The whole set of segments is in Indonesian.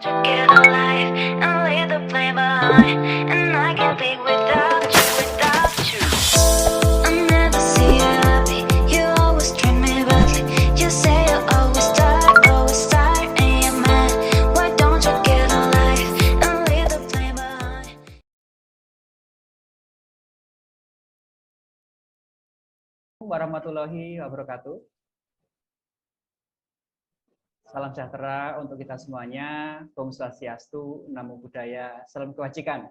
Get alive and leave the flame behind. And I can't think without you, without you. I never see you happy. You always treat me badly. You say you always tired, and you're mad. Why don't you get alive and leave the flame behind? Warahmatullahi wabarakatuh. Salam sejahtera untuk kita semuanya. Om Swastiastu, Namo Buddhaya, salam kebajikan.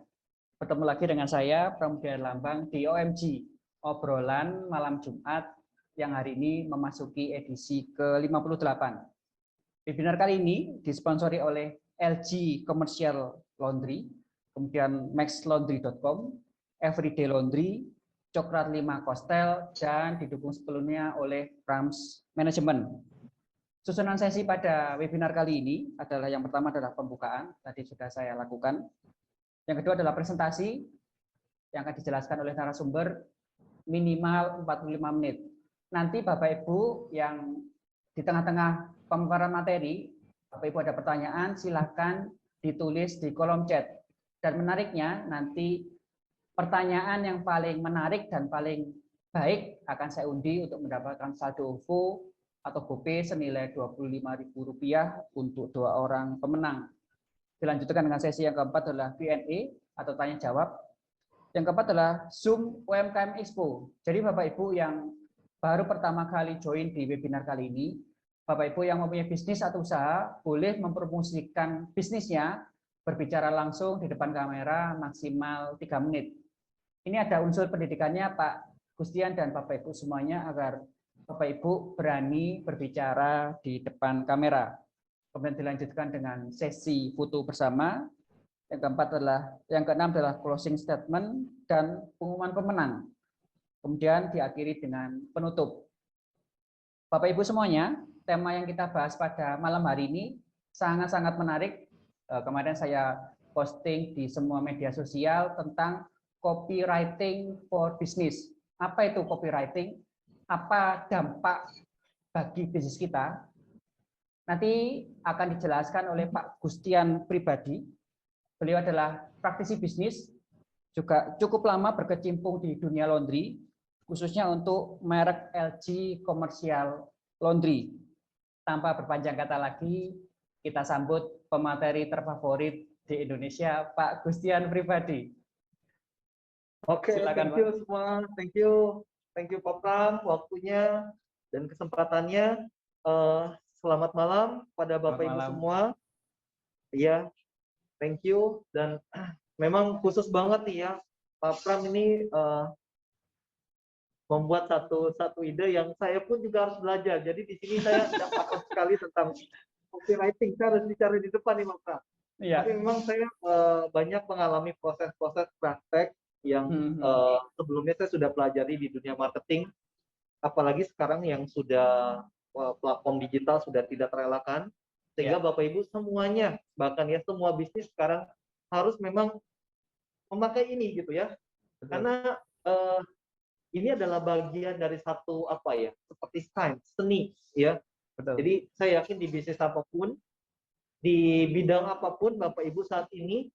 Bertemu lagi dengan saya, Pramudya Lambang di OMG, obrolan malam Jumat yang hari ini memasuki edisi ke-58. Webinar kali ini disponsori oleh LG Commercial Laundry, kemudian maxlaundry.com, Everyday Laundry, Coklat 5 Kostel, dan didukung sepenuhnya oleh Prams Management. Susunan sesi pada webinar kali ini adalah yang pertama adalah pembukaan, tadi sudah saya lakukan. Yang kedua adalah presentasi yang akan dijelaskan oleh narasumber minimal 45 menit. Nanti Bapak Ibu yang di tengah-tengah pemaparan materi, Bapak Ibu ada pertanyaan, silakan ditulis di kolom chat. Dan menariknya nanti pertanyaan yang paling menarik dan paling baik akan saya undi untuk mendapatkan saldo OVO atau GoPay senilai Rp25.000 untuk 2 orang pemenang. Dilanjutkan dengan sesi yang keempat adalah Q&A atau tanya jawab. Yang keempat adalah Zoom UMKM Expo. Jadi Bapak Ibu yang baru pertama kali join di webinar kali ini, Bapak Ibu yang mempunyai bisnis atau usaha boleh mempromosikan bisnisnya berbicara langsung di depan kamera maksimal 3 menit. Ini ada unsur pendidikannya Pak Gustian dan Bapak Ibu semuanya agar Bapak Ibu berani berbicara di depan kamera. Kemudian dilanjutkan dengan sesi foto bersama. Yang keenam adalah closing statement dan pengumuman pemenang. Kemudian diakhiri dengan penutup. Bapak Ibu semuanya, tema yang kita bahas pada malam hari ini sangat-sangat menarik. Kemarin saya posting di semua media sosial tentang copywriting for business. Apa itu copywriting? Apa dampak bagi bisnis kita? Nanti akan dijelaskan oleh Pak Gustian pribadi. Beliau adalah praktisi bisnis, juga cukup lama berkecimpung di dunia laundry, khususnya untuk merek LG Commercial Laundry. Tanpa berpanjang kata lagi, kita sambut pemateri terfavorit di Indonesia, Pak Gustian pribadi. Oke, silakan, thank you semua. Thank you Pak Pram, waktunya dan kesempatannya. Selamat malam pada Bapak Ibu semua. Ya, thank you. Dan memang khusus banget nih ya, Pak Pram ini membuat satu ide yang saya pun juga harus belajar. Jadi di sini saya dapat sekali tentang copywriting. Saya harus bicara di depan nih Pak Pram. Iya. Tapi memang saya banyak mengalami proses-proses praktek yang sebelumnya saya sudah pelajari di dunia marketing, apalagi sekarang yang sudah platform digital sudah tidak terelakkan, sehingga Bapak Ibu semuanya, bahkan ya semua bisnis sekarang harus memang memakai ini gitu ya. Betul. Karena ini adalah bagian dari satu apa ya, seperti sains, seni ya. Betul. Jadi saya yakin di bisnis apapun, di bidang apapun Bapak Ibu saat ini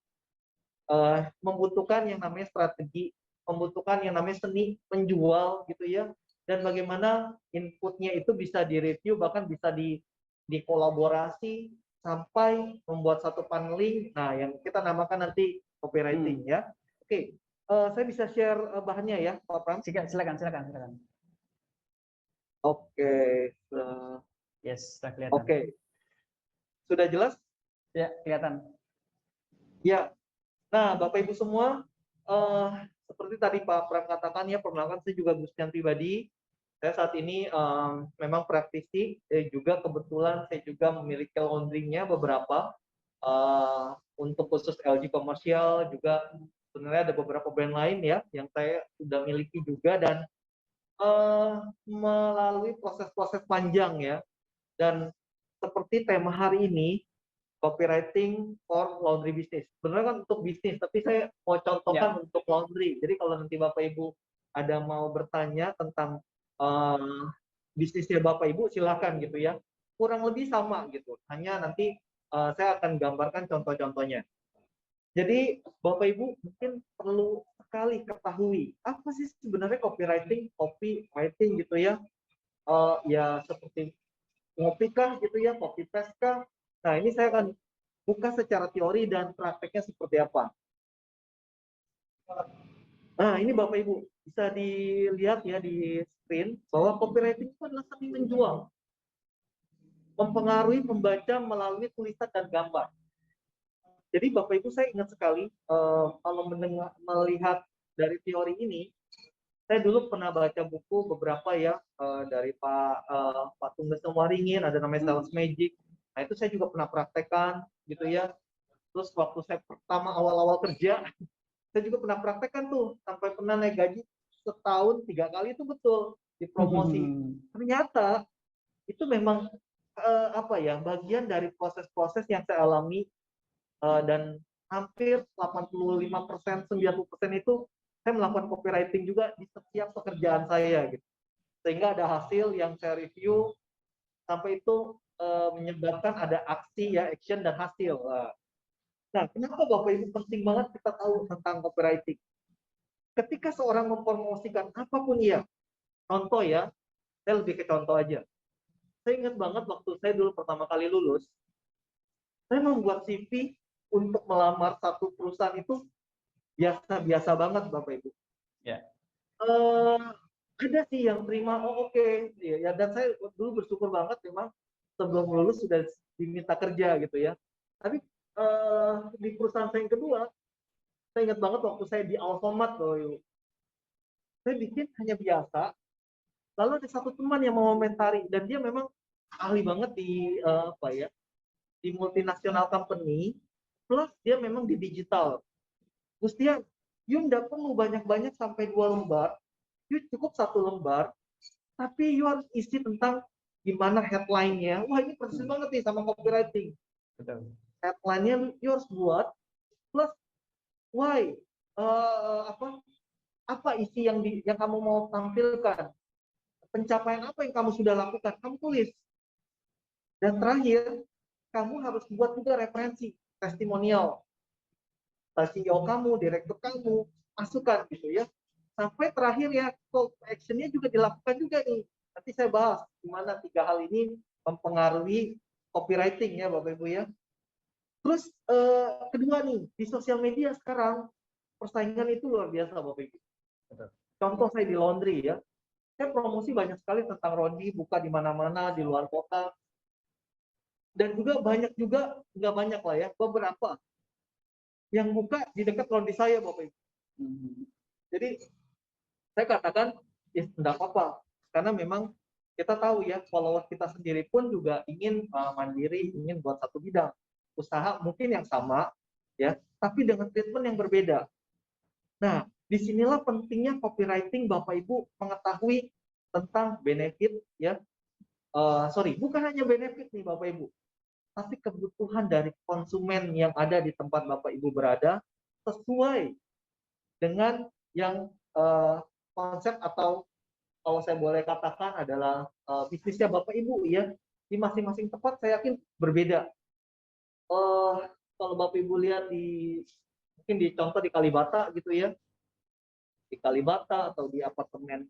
membutuhkan yang namanya strategi, membutuhkan yang namanya seni menjual gitu ya, dan bagaimana inputnya itu bisa direview, bahkan bisa dikolaborasi sampai membuat satu paneling. Nah, yang kita namakan nanti copywriting ya. Oke, saya bisa share bahannya ya, Pak Pram? Silakan. Oke, yes, sudah kelihatan. Oke, sudah jelas? Ya, kelihatan. Ya. Nah, Bapak Ibu semua, seperti tadi Pak Pram katakan ya, perkenalkan saya juga Gustian pribadi. Saya saat ini memang praktisi, juga kebetulan saya juga memiliki laundry-nya beberapa. Untuk khusus LG Commercial juga sebenarnya ada beberapa brand lain ya yang saya sudah miliki juga, dan melalui proses-proses panjang ya. Dan seperti tema hari ini, copywriting for laundry business. Sebenarnya kan untuk bisnis, tapi saya mau contohkan untuk laundry. Jadi kalau nanti Bapak Ibu ada mau bertanya tentang bisnisnya Bapak Ibu, silakan gitu ya. Kurang lebih sama gitu. Hanya nanti saya akan gambarkan contoh-contohnya. Jadi Bapak Ibu mungkin perlu sekali ketahui apa sih sebenarnya copywriting gitu ya. Ya seperti ngopi kah gitu ya, copy paste kah. Nah, ini saya akan buka secara teori dan prakteknya seperti apa. Nah, ini Bapak Ibu bisa dilihat ya di screen bahwa copywriting itu adalah seni menjual, mempengaruhi pembaca melalui tulisan dan gambar. Jadi Bapak Ibu saya ingat sekali kalau melihat dari teori ini, saya dulu pernah baca buku beberapa ya dari Pak Tunggas Waringin, ada namanya Sales Magic. Nah itu saya juga pernah praktekkan gitu ya. Terus waktu saya pertama awal-awal kerja, saya juga pernah praktekkan tuh sampai pernah naik gaji setahun 3 kali itu betul di promosi. Ternyata itu memang apa ya bagian dari proses-proses yang saya alami dan hampir 85%, 90% itu saya melakukan copywriting juga di setiap pekerjaan saya gitu. Sehingga ada hasil yang saya review sampai itu menyebabkan ada aksi ya, action dan hasil. Nah, kenapa Bapak Ibu penting banget kita tahu tentang copywriting? Ketika seorang mempromosikan apapun ya, contoh ya, saya lebih ke contoh aja. Saya ingat banget waktu saya dulu pertama kali lulus, saya membuat CV untuk melamar satu perusahaan itu biasa-biasa banget Bapak Ibu. Ya. Ada sih yang terima, oh oke. Ya, dan saya dulu bersyukur banget memang sebelum lulus sudah diminta kerja gitu ya. Tapi di perusahaan saya yang kedua, saya ingat banget waktu saya di Alfamart loh, Ibu. Saya bikin hanya biasa, lalu ada satu teman yang mengomentari dan dia memang ahli banget di apa ya, di multinasional company, plus dia memang di digital. Terus dia, you nggak perlu banyak-banyak sampai 2 lembar, you cukup 1 lembar, tapi you harus isi tentang gimana headline-nya. Wah ini persis banget nih sama copywriting. Betul. Headline-nya you harus buat, plus why, apa isi yang kamu mau tampilkan, pencapaian apa yang kamu sudah lakukan, kamu tulis. Dan terakhir, kamu harus buat juga referensi, testimonial. CEO kamu, direktur kamu, masukkan gitu ya. Sampai terakhir ya, call to action-nya juga dilakukan juga nih. Nanti saya bahas gimana 3 hal ini mempengaruhi copywriting ya Bapak Ibu ya. Terus kedua nih, di sosial media sekarang persaingan itu luar biasa Bapak Ibu. Contoh saya di laundry ya, saya promosi banyak sekali tentang Rodi, buka di mana-mana di luar kota. Dan juga banyak juga, nggak banyak lah ya, beberapa yang buka di dekat laundry saya Bapak Ibu. Jadi saya katakan, ya tidak apa-apa, karena memang kita tahu ya, follower kita sendiri pun juga ingin mandiri, ingin buat satu bidang usaha mungkin yang sama, ya, tapi dengan treatment yang berbeda. Nah, disinilah pentingnya copywriting Bapak Ibu mengetahui tentang benefit, ya, bukan hanya benefit nih Bapak Ibu, tapi kebutuhan dari konsumen yang ada di tempat Bapak Ibu berada sesuai dengan yang konsep atau kalau saya boleh katakan adalah bisnisnya Bapak Ibu ya. Di masing-masing tempat saya yakin berbeda. Kalau Bapak Ibu lihat mungkin di contoh di Kalibata gitu ya, di Kalibata atau di apartemen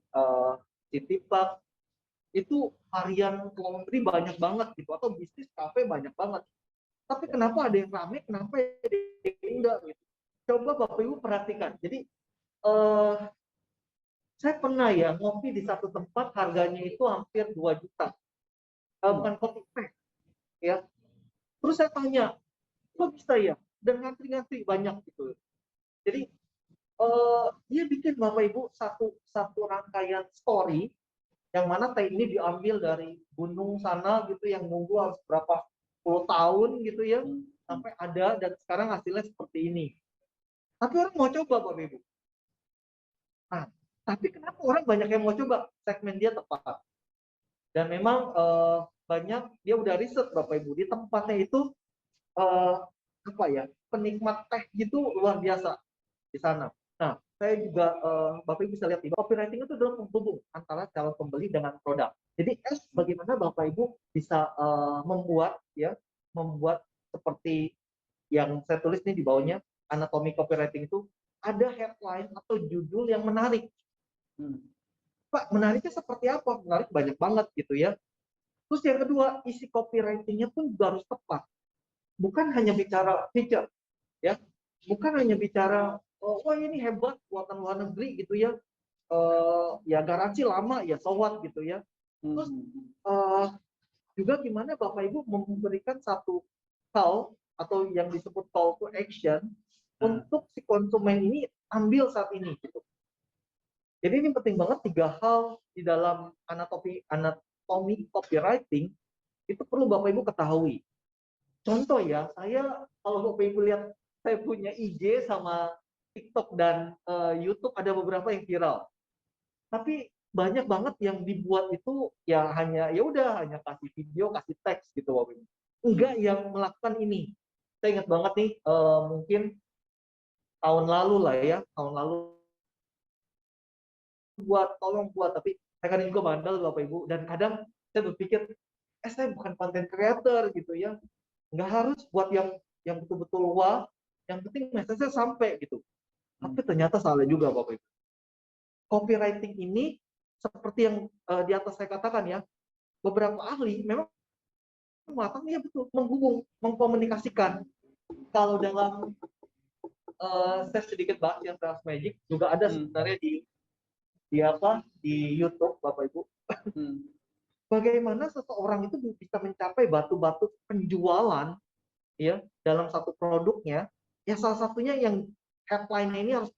City Park, itu harian laundry banyak banget gitu, atau bisnis kafe banyak banget. Tapi kenapa ada yang ramai, kenapa ada yang enggak gitu. Coba Bapak Ibu perhatikan. Jadi saya pernah ya ngopi di satu tempat harganya itu hampir 2 juta. Bukan kopi teh. Ya. Terus saya tanya, kok bisa ya? Dan ngantri-ngantri banyak gitu. Jadi dia bikin Bapak Ibu satu rangkaian story yang mana teh ini diambil dari gunung sana gitu yang nunggu harus berapa puluh tahun gitu ya sampai ada dan sekarang hasilnya seperti ini. Tapi orang mau coba Bapak Ibu. Nah, tapi kenapa orang banyak yang mau coba? Segmen dia tepat. Dan memang banyak dia udah riset Bapak Ibu di tempatnya itu apa ya, penikmat teh gitu luar biasa di sana. Nah, saya juga Bapak Ibu bisa lihat di copywriting itu adalah penghubung antara calon pembeli dengan produk. Jadi bagaimana Bapak Ibu bisa membuat seperti yang saya tulis nih di bawahnya, anatomi copywriting itu ada headline atau judul yang menarik. Pak, menariknya seperti apa? Menarik banyak banget gitu ya. Terus yang kedua, isi copywriting-nya pun juga harus tepat. Bukan hanya bicara feature, ya. Bukan hanya bicara, oh, wah ini hebat buatan luar negeri gitu ya. Ya garansi lama ya so what gitu ya. Terus juga gimana Bapak Ibu memberikan satu hal atau yang disebut call to action untuk si konsumen ini ambil saat ini gitu. Jadi ini penting banget 3 hal di dalam anatomi copywriting itu perlu Bapak Ibu ketahui. Contoh ya, saya kalau Bapak Ibu lihat saya punya IG sama TikTok dan YouTube ada beberapa yang viral. Tapi banyak banget yang dibuat itu ya hanya ya udah hanya kasih video, kasih teks gitu Bapak Ibu. Enggak yang melakukan ini. Saya ingat banget nih mungkin tahun lalu lah ya, tahun lalu tolong buat, tapi saya kadang juga bandel Bapak Ibu, dan kadang saya berpikir, saya bukan content creator gitu ya, nggak harus buat yang betul-betul wah, yang penting message-nya sampai gitu. Tapi ternyata salah juga Bapak Ibu. Copywriting ini seperti yang di atas saya katakan ya, beberapa ahli memang matangnya betul menghubung, mengkomunikasikan. Kalau dalam saya sedikit bahas yang Sales Magic juga ada sebenarnya di YouTube Bapak Ibu. Bagaimana seseorang itu bisa mencapai batu-batu penjualan ya dalam satu produknya, ya salah satunya yang headline-nya ini harus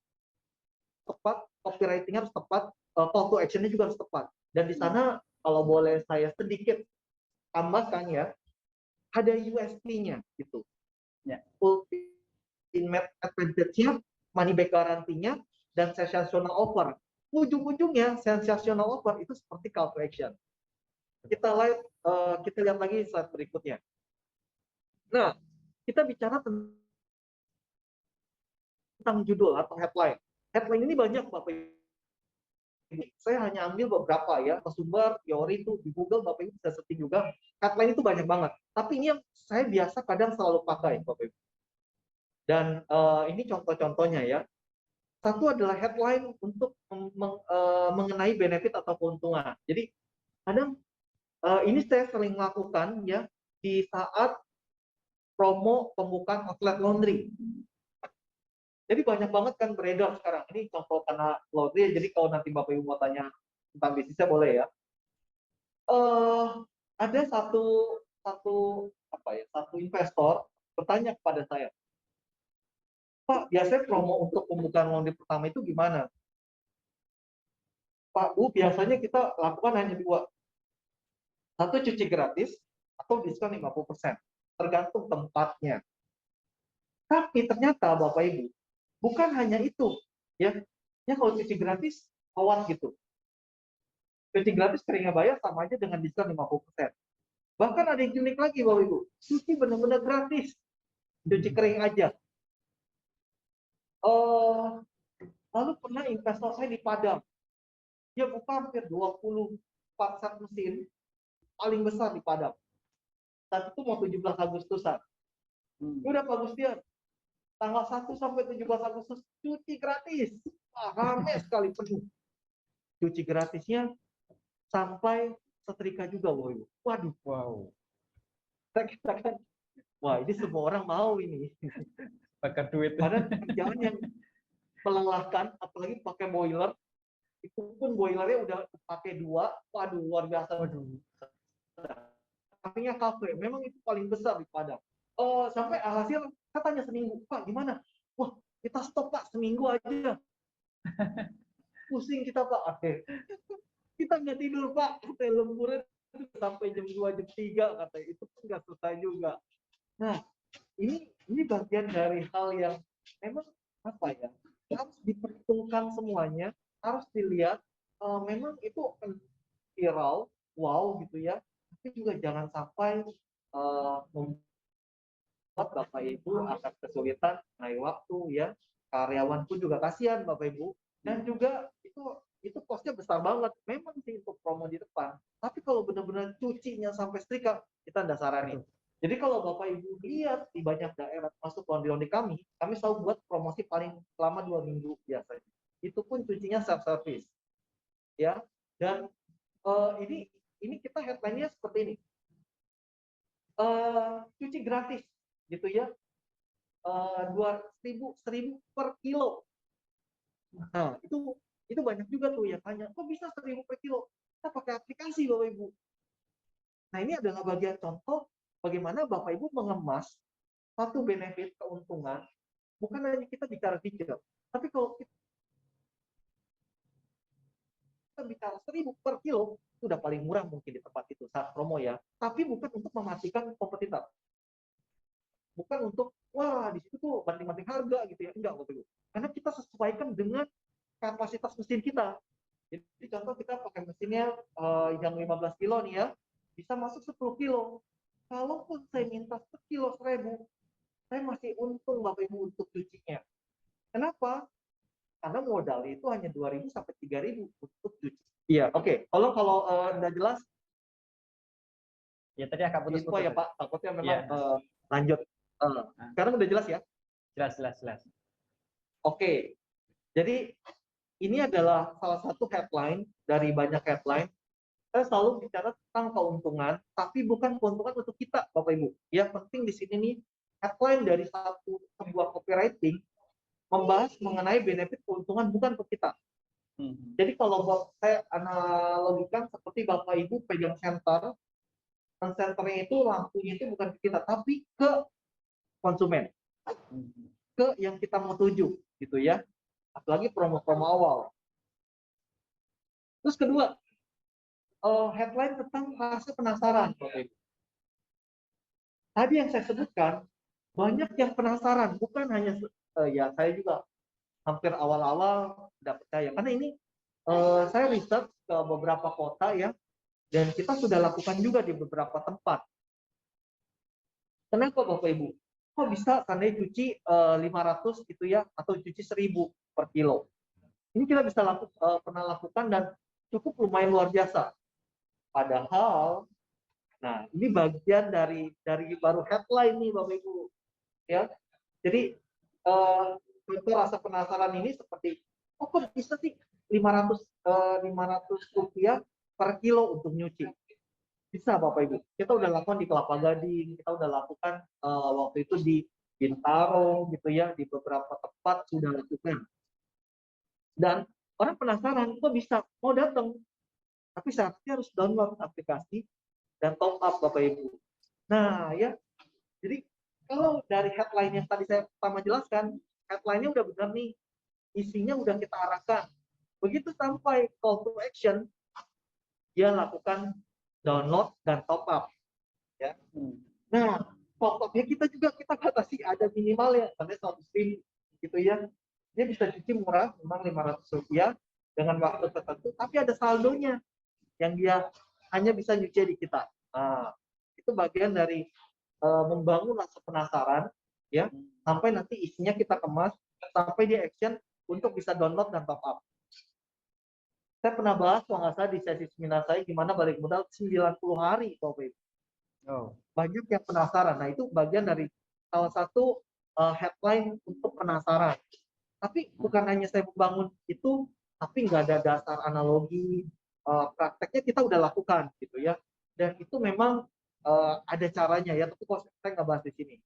tepat, copywriting-nya harus tepat, call to action-nya juga harus tepat. Dan di sana kalau boleh saya sedikit tambahkan ya, ada USP-nya gitu. Ya. Ultimate advantage-nya, money back guarantee-nya, dan sensational offer. Ujung-ujungnya sensational offer itu seperti call to action. Kita lihat lagi slide berikutnya. Nah, kita bicara tentang judul atau headline. Headline ini banyak Bapak Ibu. Saya hanya ambil beberapa ya, sumber teori itu di Google Bapak Ibu bisa searching juga. Headline itu banyak banget. Tapi ini yang saya biasa kadang selalu pakai Bapak Ibu. Dan ini contoh-contohnya ya. Satu adalah headline untuk mengenai benefit atau keuntungan. Jadi kadang ini saya sering lakukan ya di saat promo pembukaan outlet laundry. Jadi banyak banget kan beredar sekarang. Ini contoh karena laundry, jadi kalau nanti Bapak Ibu mau tanya tentang bisnisnya boleh ya. Ada satu investor bertanya kepada saya, Pak, biasanya promo untuk pembukaan laundry pertama itu gimana? Pak, Bu, biasanya kita lakukan hanya 2. Satu cuci gratis atau diskon 50%. Tergantung tempatnya. Tapi ternyata Bapak Ibu, bukan hanya itu. Ya kalau cuci gratis, awal gitu. Cuci gratis keringnya bayar sama aja dengan diskon 50%. Bahkan ada yang unik lagi Bapak Ibu. Cuci benar-benar gratis. Cuci kering aja. Lalu pernah investor saya di Padang. Dia buka hampir 24 set mesin paling besar di Padang. Saat itu mau 17 Agustusan. Udah Pak Gustian, tanggal 1 sampai 17 Agustus cuci gratis. Rame sekali penuh. Cuci gratisnya sampai setrika juga, waduh. Wow. Saya katakan, wah ini semua orang mau ini. Pakai duit. Padahal kerjaan yang melelahkan, apalagi pakai boiler, itu pun boilernya udah pakai 2, waduh luar biasa. Waduh. Artinya kafe, memang itu paling besar di Padang. Sampai hasil, saya tanya seminggu, Pak gimana? Wah kita stop Pak, seminggu aja. Pusing kita Pak. Oke. Kita nggak tidur Pak, kita lemburan sampai jam 2, jam 3 katanya. Itu pun nggak selesai juga. Nah, ini bagian dari hal yang memang apa ya, harus diperhitungkan semuanya, harus dilihat. Memang itu viral, wow gitu ya. Tapi juga jangan sampai membuat Bapak Ibu akan kesulitan naik waktu ya. Karyawan pun juga kasihan Bapak Ibu. Dan juga itu costnya besar banget. Memang sih untuk promo di depan. Tapi kalau benar-benar cucinya sampai setrika, kita nggak saranin. Jadi kalau Bapak Ibu lihat di banyak daerah masuk laundry kami selalu buat promosi paling selama 2 minggu biasanya. Itu pun cucinya self service, ya. Dan ini kita headline-nya seperti ini, cuci gratis, gitu ya, 1.000 per kilo. Nah itu banyak juga tuh yang tanya, kok bisa 1.000 per kilo? Kita pakai aplikasi Bapak Ibu. Nah ini adalah bagian contoh bagaimana Bapak Ibu mengemas satu benefit keuntungan, bukan hanya kita bicara digital, tapi kalau kita bicara 1.000 per kilo, itu udah paling murah mungkin di tempat itu saat promo ya. Tapi bukan untuk mematikan kompetitor. Bukan untuk, wah di situ tuh banting-banting harga gitu ya. Enggak, Bapak Ibu. Karena kita sesuaikan dengan kapasitas mesin kita. Jadi contoh kita pakai mesinnya yang 15 kilo nih ya, bisa masuk 10 kilo. Kalaupun saya minta sekilo 1.000, saya masih untung Bapak Ibu untuk cucinya. Kenapa? Karena modal itu hanya 2.000 sampai 3.000 untuk cuci. Iya, oke. Kalau udah jelas, ya tadi agak putus-putus ya Pak, takutnya memang ya. lanjut. Sekarang udah jelas ya? Jelas. Oke. Jadi ini adalah salah satu headline dari banyak headline. Saya selalu bicara tentang keuntungan, tapi bukan keuntungan untuk kita, Bapak Ibu. Yang penting di sini nih, headline dari sebuah copywriting membahas mengenai benefit keuntungan bukan untuk kita. Jadi kalau saya analogikan seperti Bapak Ibu pegang senter, dan senternya itu lampunya itu bukan ke kita, tapi ke konsumen, ke yang kita mau tuju, gitu ya. Apalagi promo-promo awal. Terus kedua, headline tentang rasa penasaran, Bapak Ibu. Tadi yang saya sebutkan, banyak yang penasaran, bukan hanya ya saya juga hampir awal-awal tidak percaya, karena ini saya riset ke beberapa kota ya, dan kita sudah lakukan juga di beberapa tempat. Kenapa Bapak Ibu? Kok bisa tandai cuci 500 gitu ya, atau cuci 1.000 per kilo? Ini kita bisa pernah lakukan dan cukup lumayan luar biasa. Padahal, nah ini bagian dari baru headline nih Bapak Ibu, ya. Jadi untuk rasa penasaran ini seperti, oh kok bisa sih 500 rupiah per kilo untuk nyuci? Bisa Bapak Ibu. Kita udah lakukan di Kelapa Gading, kita udah lakukan waktu itu di Bintaro gitu ya, di beberapa tempat sudah lakukan. Dan orang penasaran, kok bisa mau datang? Tapi syaratnya harus download aplikasi dan top up Bapak Ibu. Nah ya, jadi kalau dari headline yang tadi saya pertama jelaskan, headline-nya udah benar nih, isinya udah kita arahkan. Begitu sampai call to action, dia lakukan download dan top up. Ya. Nah, top up-nya kita batasi ada minimal ya, sampai 100.000 gitu ya. Dia bisa cuci murah, memang 500 rupiah dengan waktu tertentu, tapi ada saldonya yang dia hanya bisa nyuci di kita. Nah, itu bagian dari membangun rasa penasaran ya, sampai nanti isinya kita kemas, sampai dia action untuk bisa download dan top up. Saya pernah bahas kalau nggak salah di sesi seminar saya gimana balik modal 90 hari Bapak Ibu. Banyak yang penasaran. Nah itu bagian dari salah satu headline untuk penasaran. Tapi bukan hanya saya membangun itu, tapi nggak ada dasar analogi, prakteknya kita udah lakukan gitu ya. Dan itu memang ada caranya ya, tapi kalau saya nggak bahas di sini.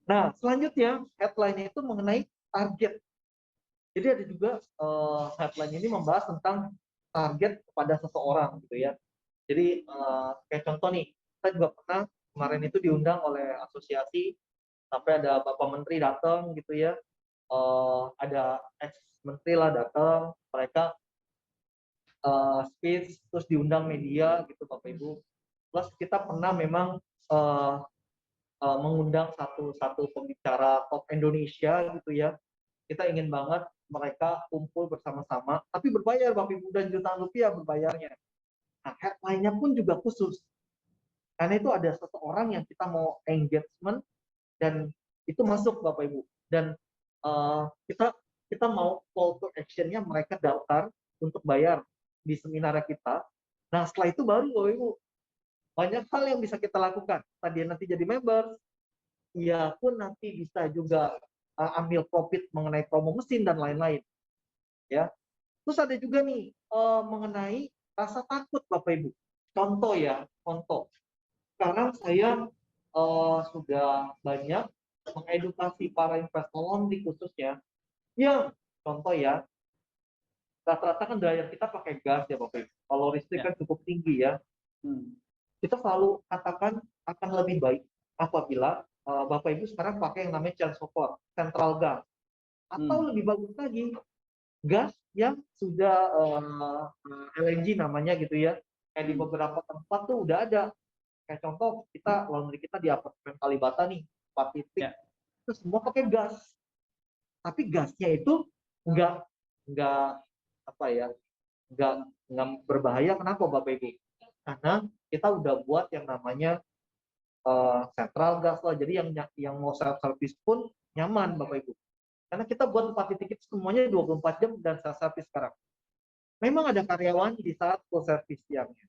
Nah selanjutnya headline-nya itu mengenai target. Jadi ada juga headline ini membahas tentang target kepada seseorang gitu ya. Jadi kayak contoh nih, saya juga pernah kemarin itu diundang oleh asosiasi, sampai ada Bapak Menteri datang gitu ya, ada ex Menteri lah datang, mereka speech, terus diundang media gitu Bapak Ibu. Plus kita pernah memang mengundang satu pembicara top Indonesia gitu ya. Kita ingin banget mereka kumpul bersama-sama, tapi berbayar Bapak Ibu, dan jutaan rupiah berbayarnya. Nah, headline-nya pun juga khusus. Karena itu ada seseorang yang kita mau engagement, dan itu masuk Bapak Ibu. Dan kita mau call to action-nya mereka daftar untuk bayar di seminar kita. Nah, setelah itu baru Bapak Ibu banyak hal yang bisa kita lakukan. Tadi nanti jadi member, ia pun nanti bisa juga ambil profit mengenai promo mesin dan lain-lain. Ya, terus ada juga nih mengenai rasa takut Bapak Ibu. Contoh ya, contoh. Sekarang saya sudah banyak mengedukasi para investor laundry khususnya, yang contoh ya, rata-rata kan dryer kita pakai gas ya Bapak Ibu. Kalau listrik kan cukup tinggi ya. Kita selalu katakan akan lebih baik apabila Bapak Ibu sekarang pakai yang namanya changeover, central gas. Atau lebih bagus lagi, gas yang sudah LNG namanya gitu ya. Kayak di beberapa tempat tuh udah ada. Kayak contoh kita laundry kita di apartemen Kalibata nih, 4 titik, itu semua pakai gas. Tapi gasnya itu enggak apa ya, enggak berbahaya. Kenapa Bapak Ibu? Karena kita udah buat yang namanya central gas lah. Jadi yang mau self service pun nyaman Bapak Ibu. Karena kita buat 4 titik itu semuanya 24 jam dan self service sekarang. Memang ada karyawan di saat full service siangnya.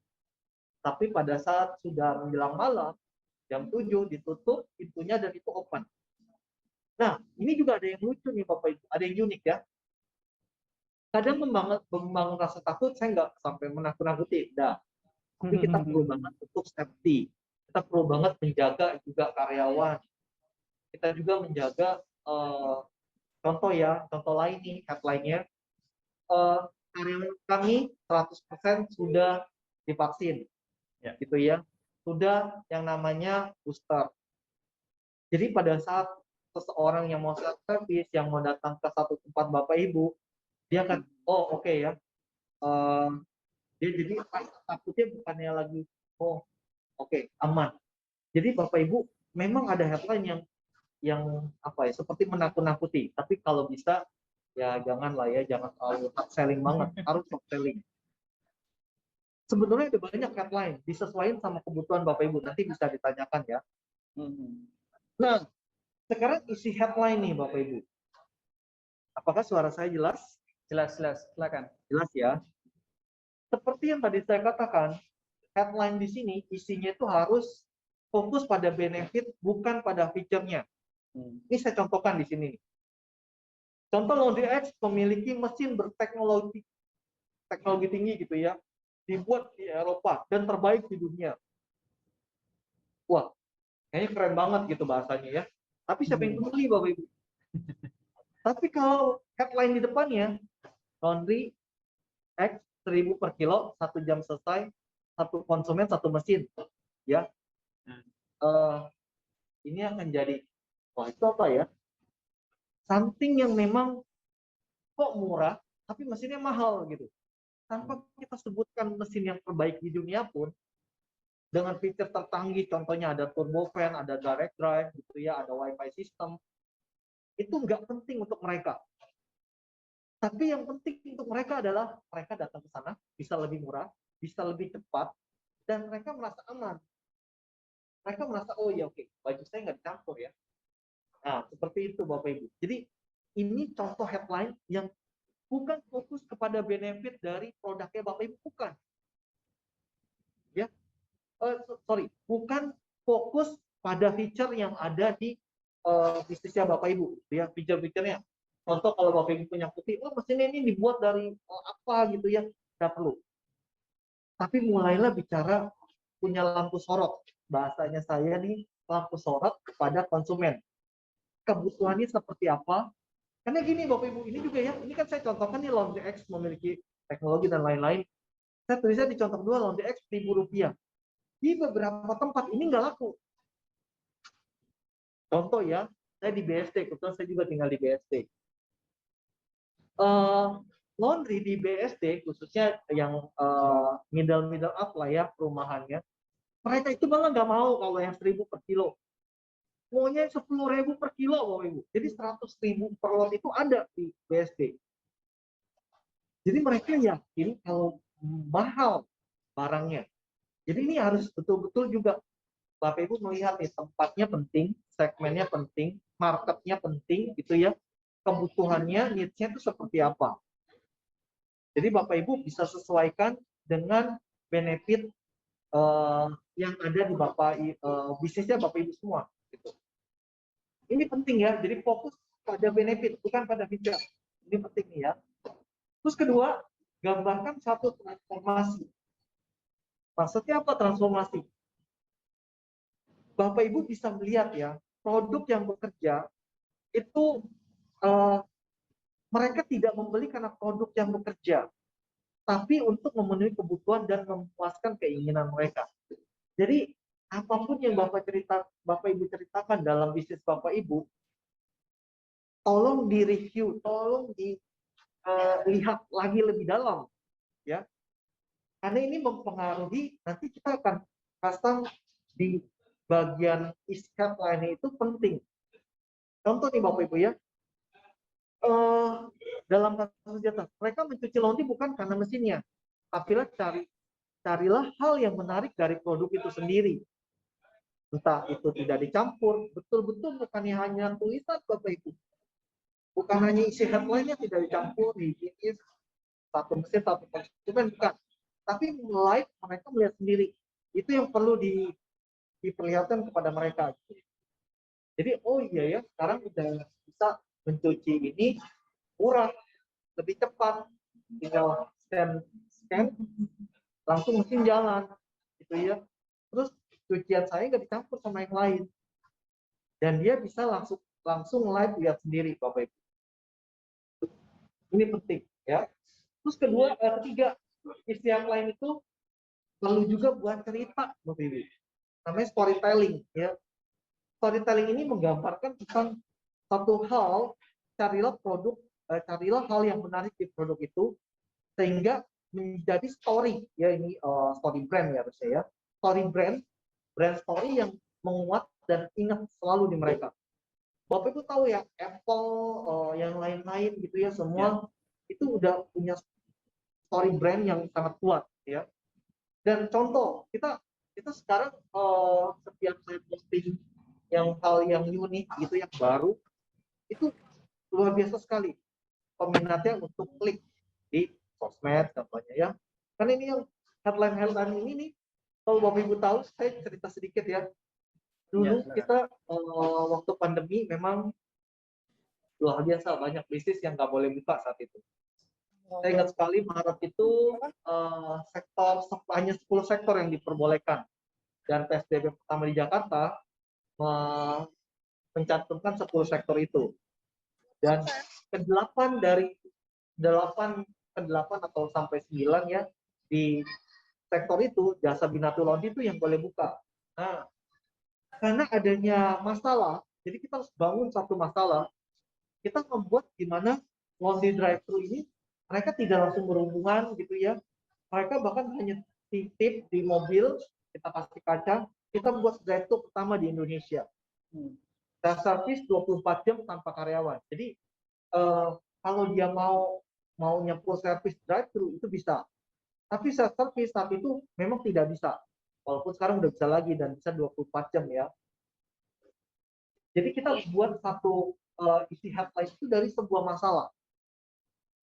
Tapi pada saat sudah menjelang malam, jam 7 ditutup pintunya dan itu open. Nah, ini juga ada yang lucu nih Bapak Ibu, ada yang unik ya. Kadang membangun rasa takut, saya nggak sampai menakut-nakuti, enggak. Tapi kita perlu banget untuk safety. Kita perlu banget menjaga juga karyawan. Kita juga menjaga contoh ya, contoh lain nih, headline-nya. Karyawan kami 100% sudah divaksin. Ya, gitu ya. Sudah yang namanya booster. Jadi pada saat seseorang yang mau self service, yang mau datang ke satu tempat Bapak Ibu, dia akan, oh oke ya, dia jadi takutnya bukannya lagi, oh oke, aman. Jadi Bapak Ibu memang ada headline yang apa ya, seperti menakut-nakuti. Tapi kalau bisa ya janganlah ya, jangan terlalu hard selling banget, harus soft selling. Sebenarnya ada banyak headline, disesuaikan sama kebutuhan Bapak Ibu, nanti bisa ditanyakan ya. Nah, sekarang isi headline nih Bapak Ibu. Apakah suara saya jelas? Jelas, silakan. Jelas ya. Seperti yang tadi saya katakan, headline di sini isinya itu harus fokus pada benefit, bukan pada fiturnya. Ini saya contohkan di sini. Contoh LaundryX memiliki mesin berteknologi tinggi gitu ya, dibuat di Eropa dan terbaik di dunia. Wah, kayaknya keren banget gitu bahasanya ya. Tapi siapa yang beli Bapak Ibu? Tapi kalau headline di depannya, laundry X 1000 per kilo, 1 jam selesai, satu konsumen, satu mesin, ya. Ini akan jadi, wah itu apa ya? Something yang memang kok murah, tapi mesinnya mahal gitu. Tanpa kita sebutkan mesin yang terbaik di dunia pun, dengan fitur tercanggih, contohnya ada turbo fan, ada direct drive, gitu ya, ada wifi system, itu nggak penting untuk mereka. Tapi yang penting untuk mereka adalah mereka datang ke sana bisa lebih murah, bisa lebih cepat, dan mereka merasa aman. Mereka merasa, oh ya oke, baju saya nggak dicampur ya. Nah, seperti itu Bapak Ibu. Jadi ini contoh headline yang bukan fokus kepada benefit dari produknya Bapak Ibu, bukan. Ya, bukan fokus pada feature yang ada di bisnisnya Bapak Ibu, ya, feature-featurenya. Contoh kalau Bapak Ibu punya putih, oh mesin ini dibuat dari apa gitu ya, nggak perlu. Tapi mulailah bicara punya lampu sorot. Bahasanya saya nih, lampu sorot kepada konsumen. Kebutuhannya seperti apa? Karena gini Bapak Ibu, ini juga ya, ini kan saya contohkan nih LaundryX memiliki teknologi dan lain-lain. Saya tulisnya di contoh 2, LaundryX Rp1.000. Di beberapa tempat ini nggak laku. Contoh ya, saya di BSD, kebetulan saya juga tinggal di BSD. Laundry di BSD, khususnya yang middle up lah ya perumahannya, mereka itu malah nggak mau kalau yang 1.000 per kilo. Maunya 10.000 per kilo, Bapak Ibu. Jadi 100.000 per lot itu ada di BSD. Jadi mereka yakin kalau mahal barangnya. Jadi ini harus betul-betul juga Bapak Ibu melihat nih, tempatnya penting, segmennya penting, marketnya penting, gitu ya. Kebutuhannya, needs-nya itu seperti apa. Jadi Bapak Ibu bisa sesuaikan dengan benefit yang ada di bisnisnya Bapak Ibu semua. Gitu. Ini penting ya, jadi fokus pada benefit, bukan pada feature. Ini penting nih ya. Terus kedua, gambarkan satu transformasi. Maksudnya apa transformasi? Bapak Ibu bisa melihat ya, produk yang bekerja itu mereka tidak membeli karena produk yang bekerja, tapi untuk memenuhi kebutuhan dan memuaskan keinginan mereka. Jadi apapun yang Bapak Ibu ceritakan dalam bisnis Bapak Ibu, tolong direview, tolong dilihat lagi lebih dalam, ya. Karena ini mempengaruhi nanti kita akan pasang di bagian isi headline itu penting. Contoh nih Bapak Ibu ya, dalam kasus jatah, mereka mencuci laundry bukan karena mesinnya, tapi carilah hal yang menarik dari produk itu sendiri. Entah itu tidak dicampur, betul-betul bukan hanya tulisan Bapak Ibu. Bukan hanya isi headline-nya tidak dicampur, higienis, satu mesin, satu konsumen, bukan. Tapi live mereka melihat sendiri. Itu yang perlu diperlihatkan kepada mereka. Jadi, oh iya ya, sekarang udah bisa mencuci ini murah, lebih cepat, tinggal scan, langsung mesin jalan, gitu ya. Terus cucian saya nggak dicampur sama yang lain, dan dia bisa langsung live lihat sendiri, Bapak Ibu. Ini penting, ya. Terus ketiga, istilah lain itu perlu juga buat cerita, Bapak Ibu. Namanya storytelling, ya. Storytelling ini menggambarkan tentang satu hal, carilah hal yang menarik di produk itu sehingga menjadi story, ya ini story brand ya harusnya ya. Story brand story yang menguat dan ingat selalu di mereka. Bapak Ibu tahu ya, Apple, yang lain-lain gitu ya, semua itu udah punya story brand yang sangat kuat ya. Dan contoh, kita sekarang setiap saya posting yang hal yang unik gitu, yang baru, itu luar biasa sekali peminatnya untuk klik di sosmed contohnya ya. Karena ini yang headline ini nih, kalau Bapak Ibu tahu, saya cerita sedikit ya. Dulu kita waktu pandemi memang luar biasa banyak bisnis yang nggak boleh buka saat itu. Saya ingat sekali Maret itu hanya 10 sektor yang diperbolehkan, dan PSBB pertama di Jakarta mencantumkan 10 sektor itu, dan ke-8 atau sampai 9 ya di sektor itu jasa binatu laundry itu yang boleh buka. Nah, karena adanya masalah, jadi kita harus bangun satu masalah. Kita membuat gimana laundry drive-thru ini mereka tidak langsung berhubungan gitu ya. Mereka bahkan hanya titip di mobil, kita kasih kaca, kita buat drive-thru pertama di Indonesia. Dan service 24 jam tanpa karyawan. Jadi kalau dia maunya full service drive-thru itu bisa. Tapi self service saat itu memang tidak bisa. Walaupun sekarang udah bisa lagi dan bisa 24 jam ya. Jadi kita harus buat satu isi headline itu dari sebuah masalah.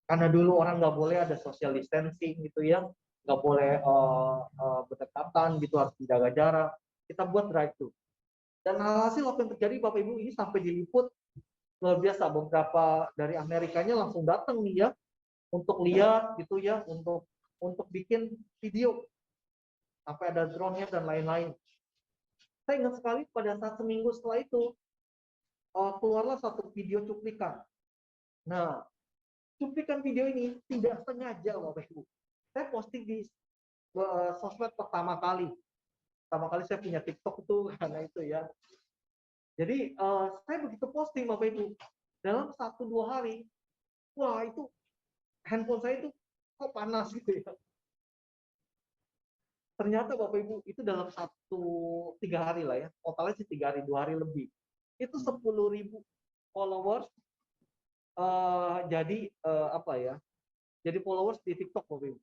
Karena dulu orang nggak boleh ada social distancing gitu ya, nggak boleh berdekatan gitu, harus menjaga jarak. Kita buat drive-thru. Dan hasil apa yang terjadi Bapak Ibu, ini sampai diliput luar biasa. Beberapa dari Amerikanya langsung datang nih ya untuk lihat gitu ya, untuk bikin video, sampai ada drone-nya dan lain-lain. Saya ingat sekali pada saat seminggu setelah itu keluarlah satu video cuplikan. Nah, cuplikan video ini tidak sengaja Bapak Ibu. Saya posting di sosmed pertama kali saya punya TikTok itu karena itu ya. Jadi saya begitu posting Bapak Ibu, dalam 1-2 hari, wah itu handphone saya itu kok panas gitu ya. Ternyata Bapak Ibu itu dalam 3 hari lah ya, totalnya sih 3 hari, 2 hari lebih. Itu 10.000 followers jadi jadi followers di TikTok Bapak Ibu.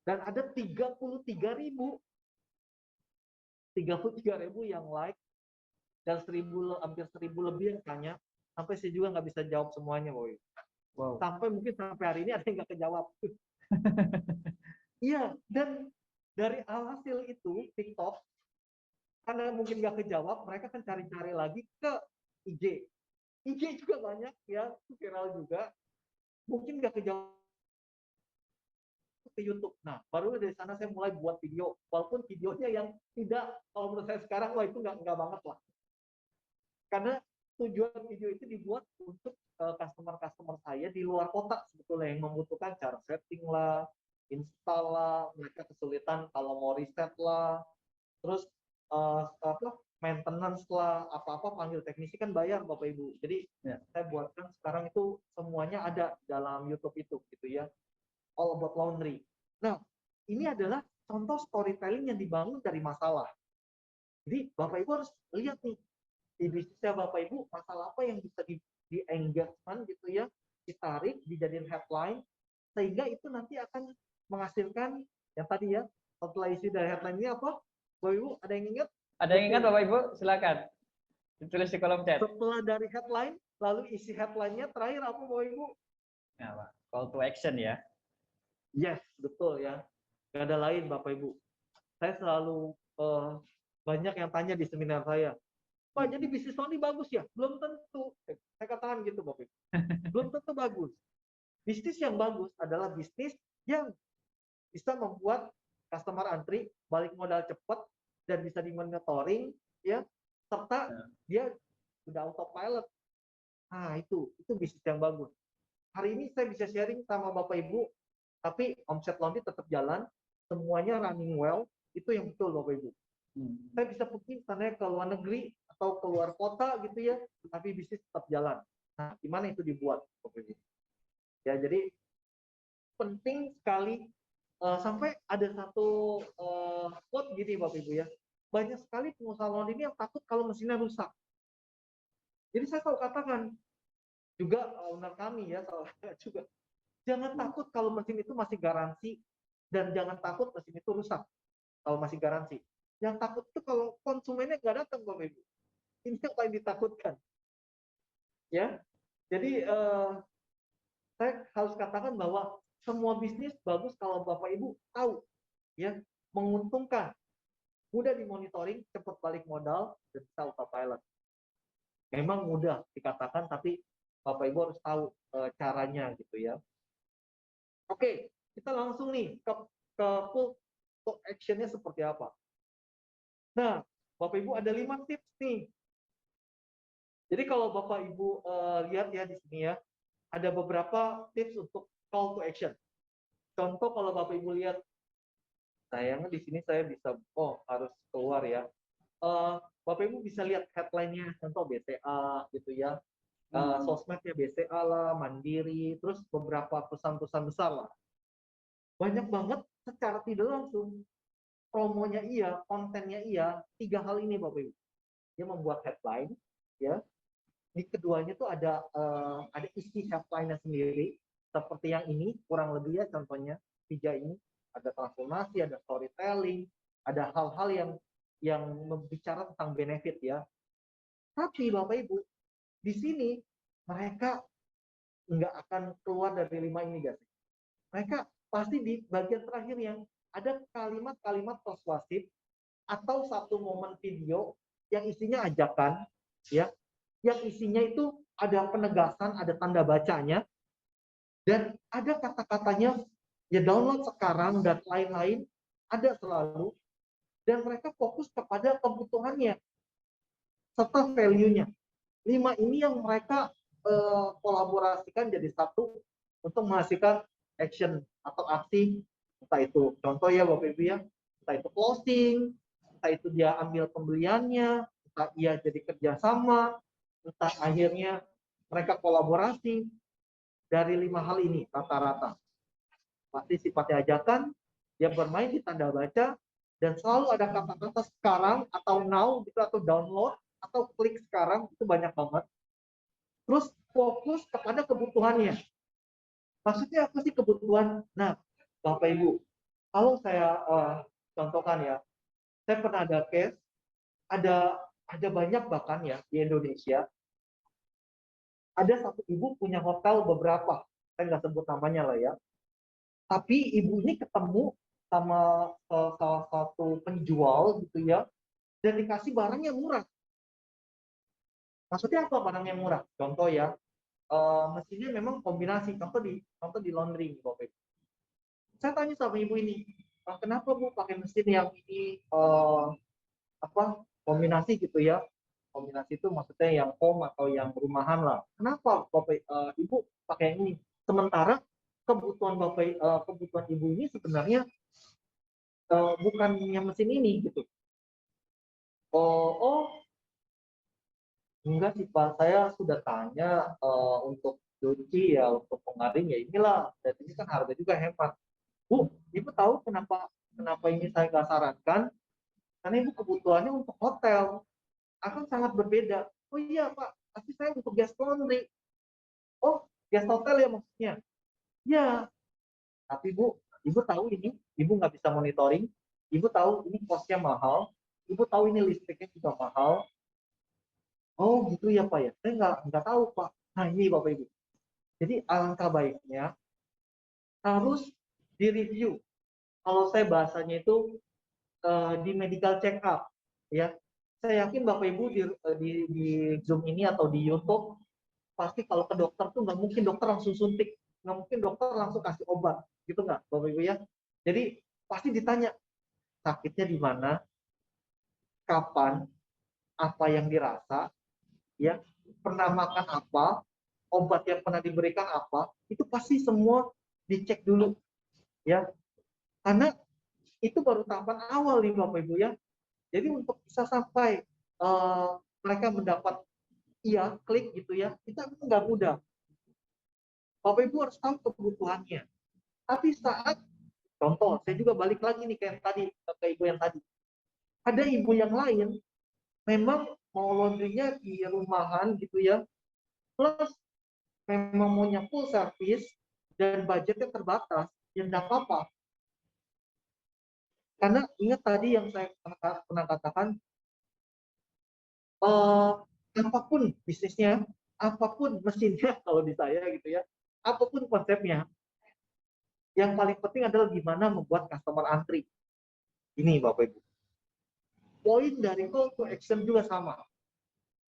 Dan ada 33.000 yang like, dan hampir 1.000 lebih yang tanya, sampai saya juga nggak bisa jawab semuanya Bapak Ibu. Wow. Sampai hari ini ada yang nggak kejawab. Iya, dan dari alhasil itu TikTok, karena mungkin nggak kejawab, mereka kan cari-cari lagi ke IG. IG juga banyak ya, viral juga. Mungkin nggak kejawab ke YouTube. Nah, baru dari sana saya mulai buat video. Walaupun videonya yang tidak, kalau menurut saya sekarang, wah itu nggak banget lah. Karena tujuan video itu dibuat untuk customer-customer saya di luar kota sebetulnya yang membutuhkan cara setting lah, install lah, mereka kesulitan kalau mau reset lah, terus maintenance lah, apa-apa panggil teknisi kan bayar Bapak Ibu. Jadi saya buatkan sekarang itu semuanya ada dalam YouTube itu gitu ya. All about laundry. Nah, ini adalah contoh storytelling yang dibangun dari masalah. Jadi Bapak Ibu harus lihat nih di bisnisnya Bapak Ibu masalah apa yang bisa di engagement gitu ya, ditarik, dijadiin headline, sehingga itu nanti akan menghasilkan yang tadi ya, setelah isi dari headline ini apa? Bapak Ibu ada yang ingat? Ada yang ingat Bapak Ibu? Silakan ditulis di kolom chat. Setelah dari headline, lalu isi headline-nya terakhir apa Bapak Ibu? Nah, Pak. Call to action ya. Yes, betul ya. Gak ada lain Bapak Ibu. Saya selalu banyak yang tanya di seminar saya, Pak, jadi bisnis Sony bagus ya? Belum tentu. Saya katakan gitu Bapak Ibu. Belum tentu bagus. Bisnis yang bagus adalah bisnis yang bisa membuat customer antri, balik modal cepat, dan bisa dimonitoring, ya, serta dia sudah autopilot. Nah, itu bisnis yang bagus. Hari ini saya bisa sharing sama Bapak Ibu, tapi omset laundry tetap jalan, semuanya running well, itu yang betul Bapak Ibu. Saya bisa pergi misalnya ke luar negeri atau keluar kota gitu ya, tapi bisnis tetap jalan. Nah, gimana itu dibuat Bapak Ibu? Ya, jadi penting sekali sampai ada satu quote gini Bapak Ibu ya. Banyak sekali pengusaha laundry ini yang takut kalau mesinnya rusak. Jadi saya selalu katakan juga owner kami ya, juga jangan takut kalau mesin itu masih garansi, dan jangan takut mesin itu rusak kalau masih garansi. Yang takut itu kalau konsumennya nggak datang Bapak Ibu. Ini yang paling ditakutkan. Ya, jadi saya harus katakan bahwa semua bisnis bagus kalau Bapak Ibu tahu, ya, menguntungkan, mudah dimonitoring, cepat balik modal, dan bisa autopilot. Memang mudah dikatakan, tapi Bapak Ibu harus tahu caranya gitu ya. Oke, kita langsung nih ke full to action-nya seperti apa. Nah, Bapak Ibu ada 5 tips nih. Jadi kalau Bapak Ibu lihat ya di sini ya, ada beberapa tips untuk call to action. Contoh kalau Bapak Ibu lihat, sayangnya di sini saya bisa, harus keluar ya. Bapak Ibu bisa lihat headline-nya, contoh BCA gitu ya. Sosmednya BCA lah, Mandiri, terus beberapa perusahaan-perusahaan besar lah. Banyak banget secara tidak langsung. Promonya iya, kontennya iya, 3 hal ini Bapak Ibu. Dia membuat headline, ya. Di keduanya tuh ada isi headline-nya sendiri, seperti yang ini, kurang lebih ya contohnya, 3 ini. Ada transformasi, ada storytelling, ada hal-hal yang berbicara tentang benefit ya. Tapi Bapak Ibu, di sini mereka nggak akan keluar dari 5 ini guys. Mereka pasti di bagian terakhir yang ada kalimat-kalimat persuasif atau satu momen video yang isinya ajakan, ya, yang isinya itu ada penegasan, ada tanda bacanya, dan ada kata-katanya, ya download sekarang dan lain-lain, ada selalu, dan mereka fokus kepada kebutuhannya serta value-nya. 5 ini yang mereka kolaborasikan jadi satu untuk menghasilkan action atau aksi, entah itu contoh ya Bapak Ibu ya, entah itu closing, entah itu dia ambil pembeliannya, entah ia jadi kerjasama, entah akhirnya mereka kolaborasi. Dari 5 hal ini rata-rata pasti sifatnya ajakan, dia bermain di tanda baca, dan selalu ada kata-kata sekarang atau now gitu, atau download atau klik sekarang, itu banyak banget. Terus fokus kepada kebutuhannya. Maksudnya apa sih kebutuhan? Nah, Bapak Ibu, kalau saya contohkan ya, saya pernah ada case, ada banyak bahkan ya di Indonesia, ada satu ibu punya hotel beberapa, saya nggak sebut namanya lah ya, tapi ibu ini ketemu sama salah satu penjual gitu ya, dan dikasih barang yang murah. Maksudnya apa barang yang murah? Contoh ya, mesinnya memang kombinasi. Contoh di laundry, Bapak Ibu. Saya tanya sama ibu ini, kenapa Bu pakai mesin yang ini kombinasi gitu ya? Kombinasi itu maksudnya yang home atau yang rumahan lah. Kenapa Bapak Ibu pakai yang ini? Sementara kebutuhan ibu ini sebenarnya bukan yang mesin ini gitu. Oh, enggak sih Pak, saya sudah tanya untuk cuci ya, untuk pengaring ya inilah, dan ini kan harga juga hemat. Bu, Ibu tahu kenapa ini saya nggak sarankan? Karena Ibu kebutuhannya untuk hotel akan sangat berbeda. Oh iya Pak, tapi saya untuk guest laundry. Oh, guest hotel ya maksudnya? Ya, tapi Bu, Ibu tahu ini, Ibu nggak bisa monitoring. Ibu tahu ini kosnya mahal. Ibu tahu ini listriknya juga mahal. Oh gitu ya Pak ya, saya nggak tahu Pak. Nah ini Bapak Ibu. Jadi alangkah baiknya harus direview. Kalau saya bahasanya itu di medical check up, ya. Saya yakin Bapak Ibu di Zoom ini atau di YouTube pasti kalau ke dokter tuh nggak mungkin dokter langsung suntik, nggak mungkin dokter langsung kasih obat, gitu nggak Bapak Ibu ya. Jadi pasti ditanya sakitnya di mana, kapan, apa yang dirasa, ya, pernah makan apa, obat yang pernah diberikan apa, itu pasti semua dicek dulu, ya. Karena itu baru tahapan awal nih Bapak Ibu ya. Jadi untuk bisa sampai mereka mendapat iya klik gitu ya, itu nggak mudah. Bapak Ibu harus tahu kebutuhannya. Tapi saat contoh, saya juga balik lagi nih kayak tadi ke ibu yang tadi. Ada ibu yang lain memang mau laundrynya di rumahan gitu ya, plus memang maunya full service dan budgetnya terbatas, ya nggak apa-apa. Karena ingat tadi yang saya pernah katakan, apapun bisnisnya, apapun mesinnya kalau di saya gitu ya, apapun konsepnya, yang paling penting adalah gimana membuat customer antri. Ini Bapak Ibu. Poin dari call to action juga sama.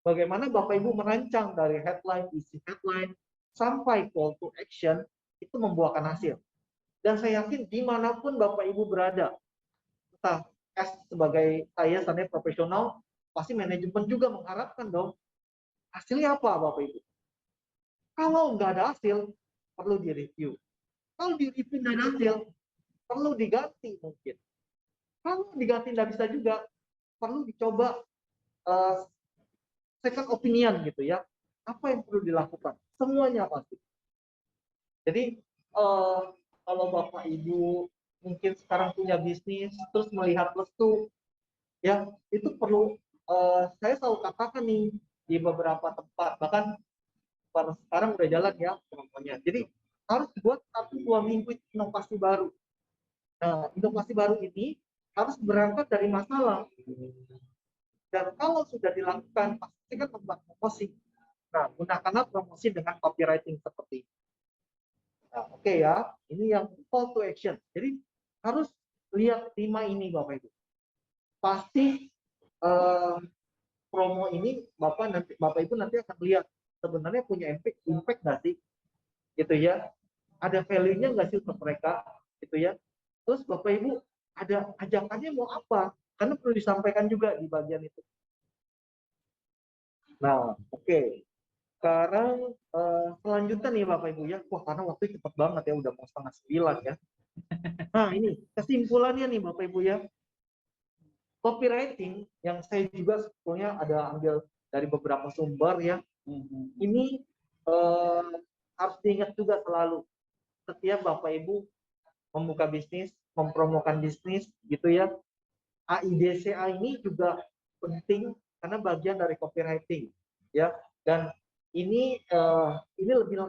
Bagaimana Bapak Ibu merancang dari headline, isi headline, sampai call to action, itu membuahkan hasil. Dan saya yakin dimanapun Bapak Ibu berada, entah sebagai saya sebagai profesional, pasti manajemen juga mengharapkan dong, hasilnya apa Bapak Ibu? Kalau nggak ada hasil, perlu direview. Kalau direview dan hasil, perlu diganti mungkin. Kalau diganti nggak bisa juga, perlu dicoba second opinion gitu ya. Apa yang perlu dilakukan? Semuanya pasti. Jadi kalau Bapak Ibu mungkin sekarang punya bisnis, terus melihat lesu, ya itu perlu saya selalu katakan nih di beberapa tempat, bahkan sekarang udah jalan ya contohnya. Jadi harus buat 1-2 minggu inovasi baru. Nah, inovasi baru ini harus berangkat dari masalah. Dan kalau sudah dilakukan, pastikan membuat promosi. Nah, gunakanlah promosi dengan copywriting seperti ini. Nah, oke ya, ini yang call to action. Jadi harus lihat 5 ini Bapak Ibu. Pasti promo ini Bapak Ibu nanti akan lihat sebenarnya punya impact nggak sih, gitu ya. Ada value-nya nggak sih untuk mereka, gitu ya. Terus Bapak Ibu ada ajakannya mau apa? Karena perlu disampaikan juga di bagian itu. Nah, oke. Sekarang selanjutnya nih Bapak Ibu ya. Wah, karena waktu cepat banget ya, udah mau 8:30 ya. Nah, ini kesimpulannya nih Bapak Ibu ya. Copywriting yang saya juga sebetulnya ada ambil dari beberapa sumber ya. Ini harus diingat juga selalu. Setiap Bapak Ibu membuka bisnis, mempromokan bisnis gitu ya. AIDCA ini juga penting karena bagian dari copywriting ya. Dan ini lebih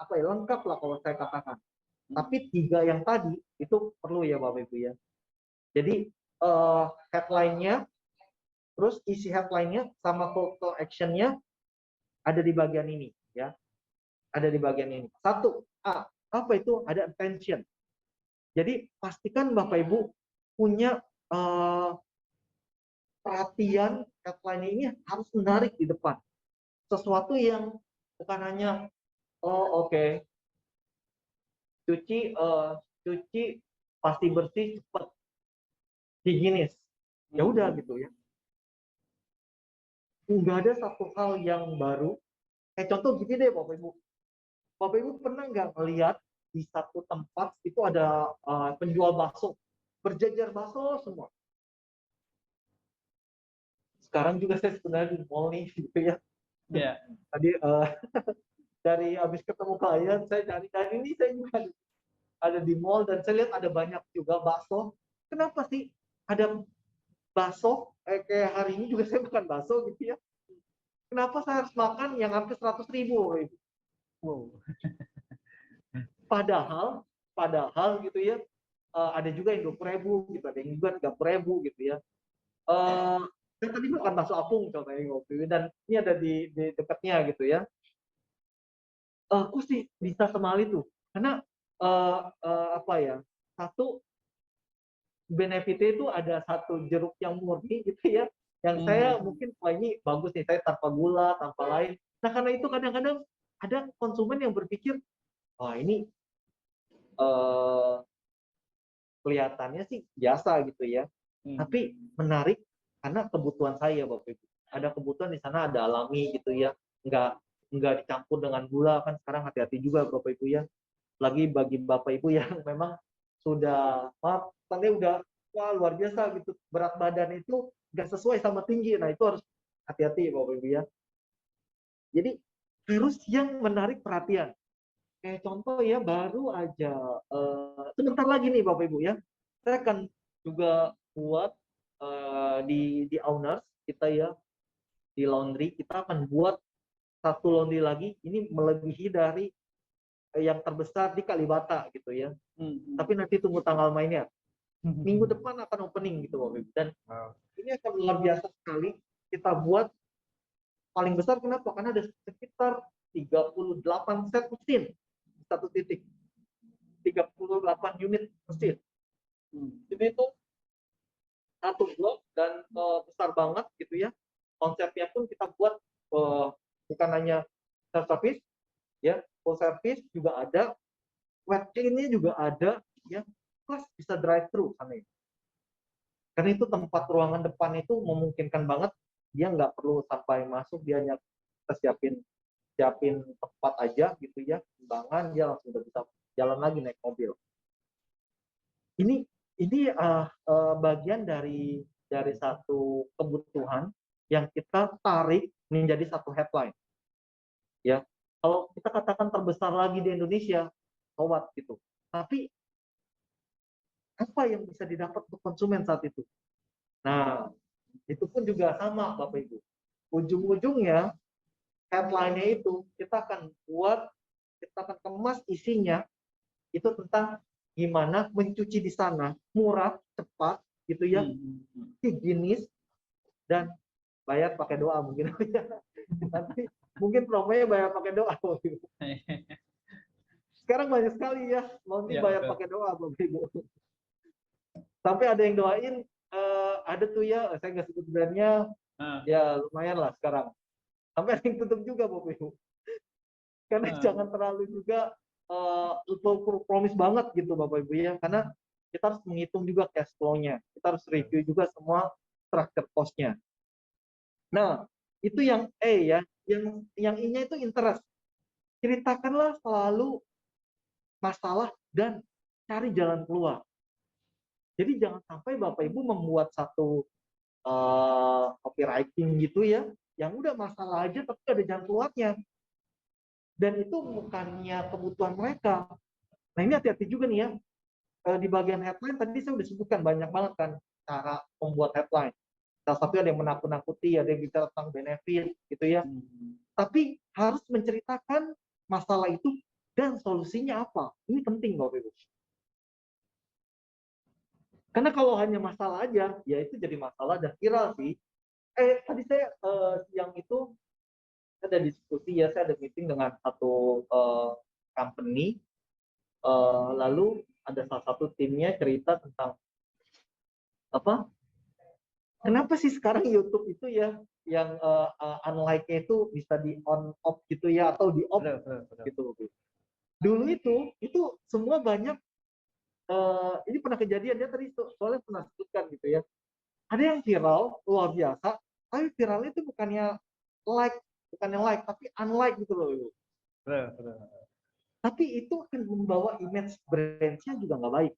lengkap lah kalau saya katakan. Tapi 3 yang tadi itu perlu ya Bapak Ibu ya. Jadi headline-nya, terus isi headline-nya sama call to action-nya ada di bagian ini ya. Ada di bagian ini. 1A, apa itu? Ada attention. Jadi pastikan Bapak Ibu punya perhatian, headline ini harus menarik di depan. Sesuatu yang bukan hanya oh oke, cuci pasti bersih cepat, higienis. Ya udah gitu ya. Nggak ada satu hal yang baru. Kayak contoh gini deh Bapak Ibu. Bapak Ibu pernah nggak melihat di satu tempat itu ada penjual bakso, berjajar bakso semua. Sekarang juga saya sebenarnya di mall nih gitu ya. Yeah. Tadi dari habis ketemu klien saya cari, dan ini saya juga ada di mall dan saya lihat ada banyak juga bakso. Kenapa sih ada bakso? Kayak hari ini juga saya makan bakso gitu ya. Kenapa saya harus makan yang hampir 100.000? Wow. Padahal gitu ya, ada juga yang 20.000 gitu, ada yang juga 30.000 gitu ya. Saya tadi makan bakso apung contohnya waktu itu, dan ini ada di dekatnya gitu ya. Kok sih bisa semahal itu? Karena apa ya? Satu, benefitnya itu ada satu jeruk yang murni gitu ya, yang saya mungkin wah ini bagus nih, saya tanpa gula, tanpa lain. Nah karena itu kadang-kadang ada konsumen yang berpikir, wah ini kelihatannya sih biasa gitu ya, tapi menarik karena kebutuhan saya Bapak Ibu. Ada kebutuhan di sana, ada alami gitu ya, nggak dicampur dengan gula. Kan sekarang hati-hati juga Bapak Ibu ya, lagi bagi Bapak Ibu yang memang sudah tadi udah wah luar biasa gitu, berat badan itu nggak sesuai sama tinggi. Nah itu harus hati-hati Bapak Ibu ya. Jadi harus yang menarik perhatian. Kayak contoh ya, baru aja sebentar lagi nih Bapak Ibu ya, saya akan juga buat di owners kita ya, di laundry kita akan buat satu laundry lagi, ini melebihi dari yang terbesar di Kalibata gitu ya. Tapi nanti tunggu tanggal mainnya. Minggu depan akan opening gitu Bapak Ibu. Dan ini akan luar biasa sekali kita buat paling besar. Kenapa? Karena ada sekitar 38 set mesin di satu titik. 38 unit mesin. Jadi itu satu blok dan besar banget gitu ya. Konsepnya pun kita buat bukan hanya self service ya, full service juga ada, wet clean-nya juga ada ya, plus bisa drive thru sana. Karena itu tempat ruangan depan itu memungkinkan banget, dia nggak perlu sampai masuk, dia hanya siapin tempat aja gitu ya, timbangan, dia langsung udah bisa jalan lagi naik mobil. Ini bagian dari satu kebutuhan yang kita tarik menjadi satu headline. Ya, kalau kita katakan terbesar lagi di Indonesia, Towat gitu. Tapi apa yang bisa didapat untuk konsumen saat itu? Nah, itu pun juga sama Bapak Ibu. Ujung-ujungnya headline-nya itu kita akan buat, kita akan kemas isinya itu tentang gimana mencuci di sana murah, cepat gitu ya, higienis, dan bayar pakai doa mungkin. Nanti mungkin promonya bayar pakai doa. Sekarang banyak sekali ya laundry bayar pakai doa Bapak Ibu. Sampai ada yang doain, ada tuh ya, saya nggak sebut brandnya, ya lumayan lah sekarang. Sampai ada yang tutup juga Bapak Ibu. Karena jangan terlalu juga promise banget gitu Bapak Ibu ya, karena kita harus menghitung juga cash flow-nya, kita harus review juga semua structure cost-nya. Nah, itu yang E ya, yang I-nya itu interest. Ceritakanlah selalu masalah dan cari jalan keluar. Jadi jangan sampai Bapak Ibu membuat satu copywriting gitu ya, yang udah masalah aja tapi ada jalan keluarnya. Dan itu bukannya kebutuhan mereka. Nah ini hati-hati juga nih ya, di bagian headline tadi saya udah sebutkan banyak banget kan cara membuat headline. Salah satu ada yang menakut-nakuti, ada yang bicara tentang benefit gitu ya. Tapi harus menceritakan masalah itu dan solusinya apa. Ini penting Bapak Ibu. Karena kalau hanya masalah aja, ya itu jadi masalah dan viral sih. Tadi saya siang itu ada diskusi ya, saya ada meeting dengan satu company Lalu ada salah satu timnya cerita tentang apa? Kenapa sih sekarang YouTube itu ya yang unlike-nya itu bisa di on off gitu ya atau di off gitu. Dulu itu semua banyak ini pernah kejadian ya tadi soalnya pernah sebutkan gitu ya. Ada yang viral luar biasa, tapi viralnya itu bukannya like tapi unlike gitu loh. Tapi itu akan membawa image brand-nya juga nggak baik.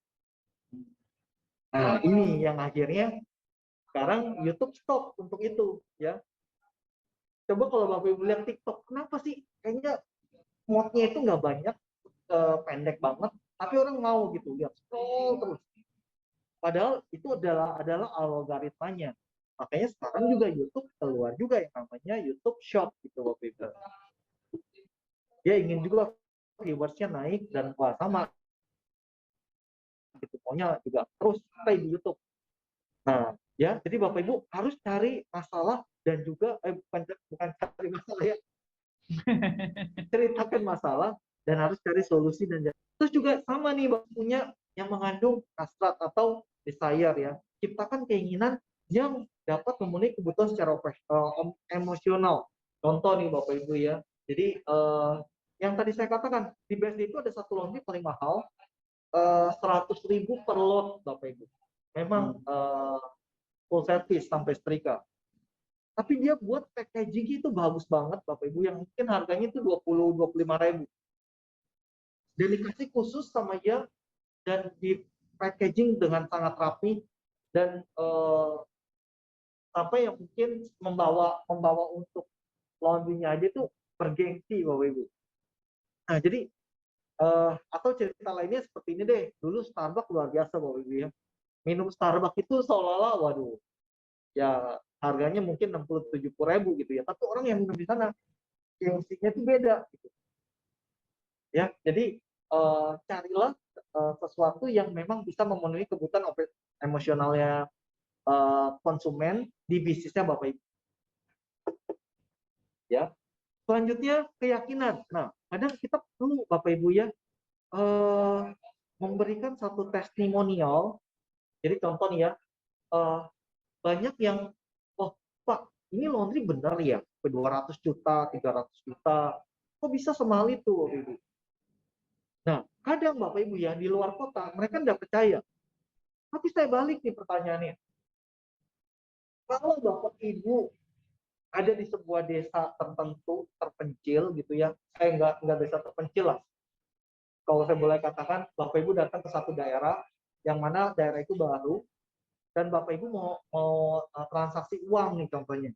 Nah, ini yang akhirnya sekarang YouTube stop untuk itu ya. Coba kalau Bapak Ibu lihat TikTok, kenapa sih kayaknya modnya itu nggak banyak, pendek banget, tapi orang mau gitu lihat scroll terus. Padahal itu adalah algoritmanya. Makanya sekarang juga YouTube keluar juga yang namanya YouTube Short gitu Bapak Ibu. Dia ingin juga viewersnya naik dan wah sama gitu maunya juga terus stay di YouTube. Nah, ya jadi Bapak Ibu harus cari masalah dan juga bukan cari masalah ya, ceritakan masalah dan harus cari solusi dan terus juga sama nih Bapak punya yang mengandung hasrat atau desire ya, ciptakan keinginan yang dapat memenuhi kebutuhan secara emosional. Contoh nih Bapak Ibu ya, jadi yang tadi saya katakan di BSD itu ada satu laundry paling mahal 100.000 per load Bapak Ibu. Memang full service sampai setrika. Tapi dia buat packaging itu bagus banget Bapak Ibu yang mungkin harganya itu 20-25.000. Dan dikasih khusus sama dia dan di packaging dengan sangat rapi dan sampai yang mungkin membawa untuk laundry-nya aja tuh bergengsi Bapak Ibu. Nah, jadi atau cerita lainnya seperti ini deh. Dulu Starbucks luar biasa Bapak Ibu ya. Minum Starbucks itu seolah-olah waduh. Ya harganya mungkin 60-70.000 gitu ya. Tapi orang yang minum di sana gengsinya itu beda gitu. Ya, jadi carilah sesuatu yang memang bisa memenuhi kebutuhan emosionalnya konsumen di bisnisnya Bapak Ibu. Ya. Selanjutnya keyakinan. Nah, kadang kita perlu Bapak Ibu ya memberikan satu testimonial. Jadi contoh nih ya, banyak yang oh Pak, ini laundry benar ya, 200 juta, 300 juta. Kok bisa semahal itu Bapak Ibu? Nah, kadang Bapak Ibu ya di luar kota mereka nggak percaya. Tapi saya balik nih pertanyaannya. Kalau Bapak Ibu ada di sebuah desa tertentu, terpencil gitu ya, nggak desa terpencil lah. Kalau saya boleh katakan, Bapak Ibu datang ke satu daerah, yang mana daerah itu baru, dan Bapak Ibu mau transaksi uang nih contohnya,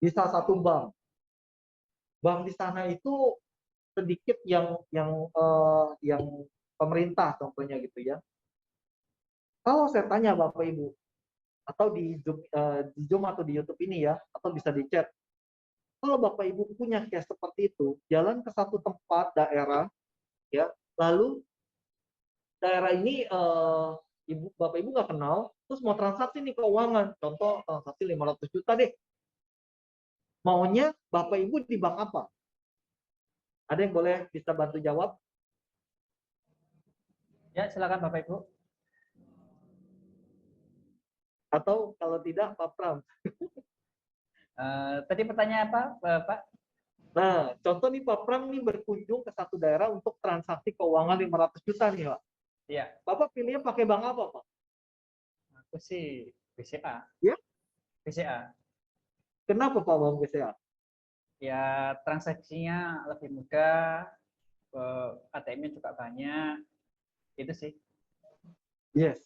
di salah satu bank. Bank di sana itu sedikit yang pemerintah contohnya gitu ya. Kalau saya tanya Bapak Ibu, atau di Zoom atau di YouTube ini ya, atau bisa di chat. Kalau Bapak Ibu punya case seperti itu, jalan ke satu tempat daerah, ya, lalu daerah ini Bapak Ibu nggak kenal, terus mau transaksi nih keuangan, contoh transaksi 500 juta deh. Maunya Bapak Ibu di bank apa? Ada yang boleh bisa bantu jawab? Ya, silakan Bapak Ibu. Atau kalau tidak, Pak Pram. Tadi pertanyaan apa, Pak? Nah, contoh nih Pak Pram nih berkunjung ke satu daerah untuk transaksi keuangan 500 juta nih Pak. Iya. Bapak pilihnya pakai bank apa Pak? Aku sih BCA. Ya? BCA. Kenapa Pak Bang BCA? Ya, transaksinya lebih mudah, ATM-nya juga banyak, itu sih. Yes,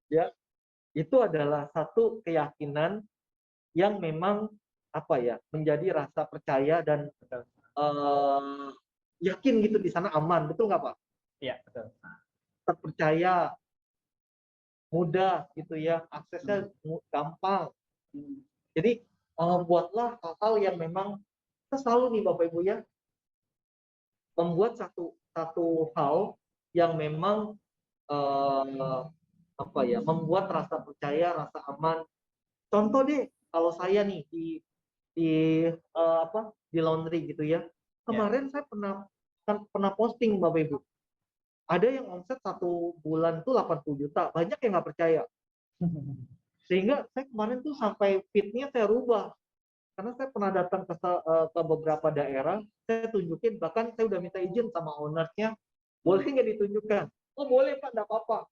ya. Itu adalah satu keyakinan yang memang apa ya, menjadi rasa percaya dan yakin gitu di sana aman, betul nggak Pak? Iya, betul. Terpercaya, mudah gitu ya, aksesnya gampang. Jadi buatlah hal-hal yang memang kita selalu nih Bapak Ibu ya, membuat satu hal yang memang apa ya, membuat rasa percaya, rasa aman. Contoh deh, kalau saya nih di di laundry gitu ya. Kemarin saya pernah posting Bapak Ibu. Ada yang omset 1 bulan tuh 80 juta, banyak yang nggak percaya. Sehingga saya kemarin tuh sampai feed-nya saya rubah. Karena saya pernah datang ke beberapa daerah, saya tunjukin, bahkan saya udah minta izin sama ownernya, boleh nggak ditunjukkan? Oh boleh Pak, nggak apa-apa.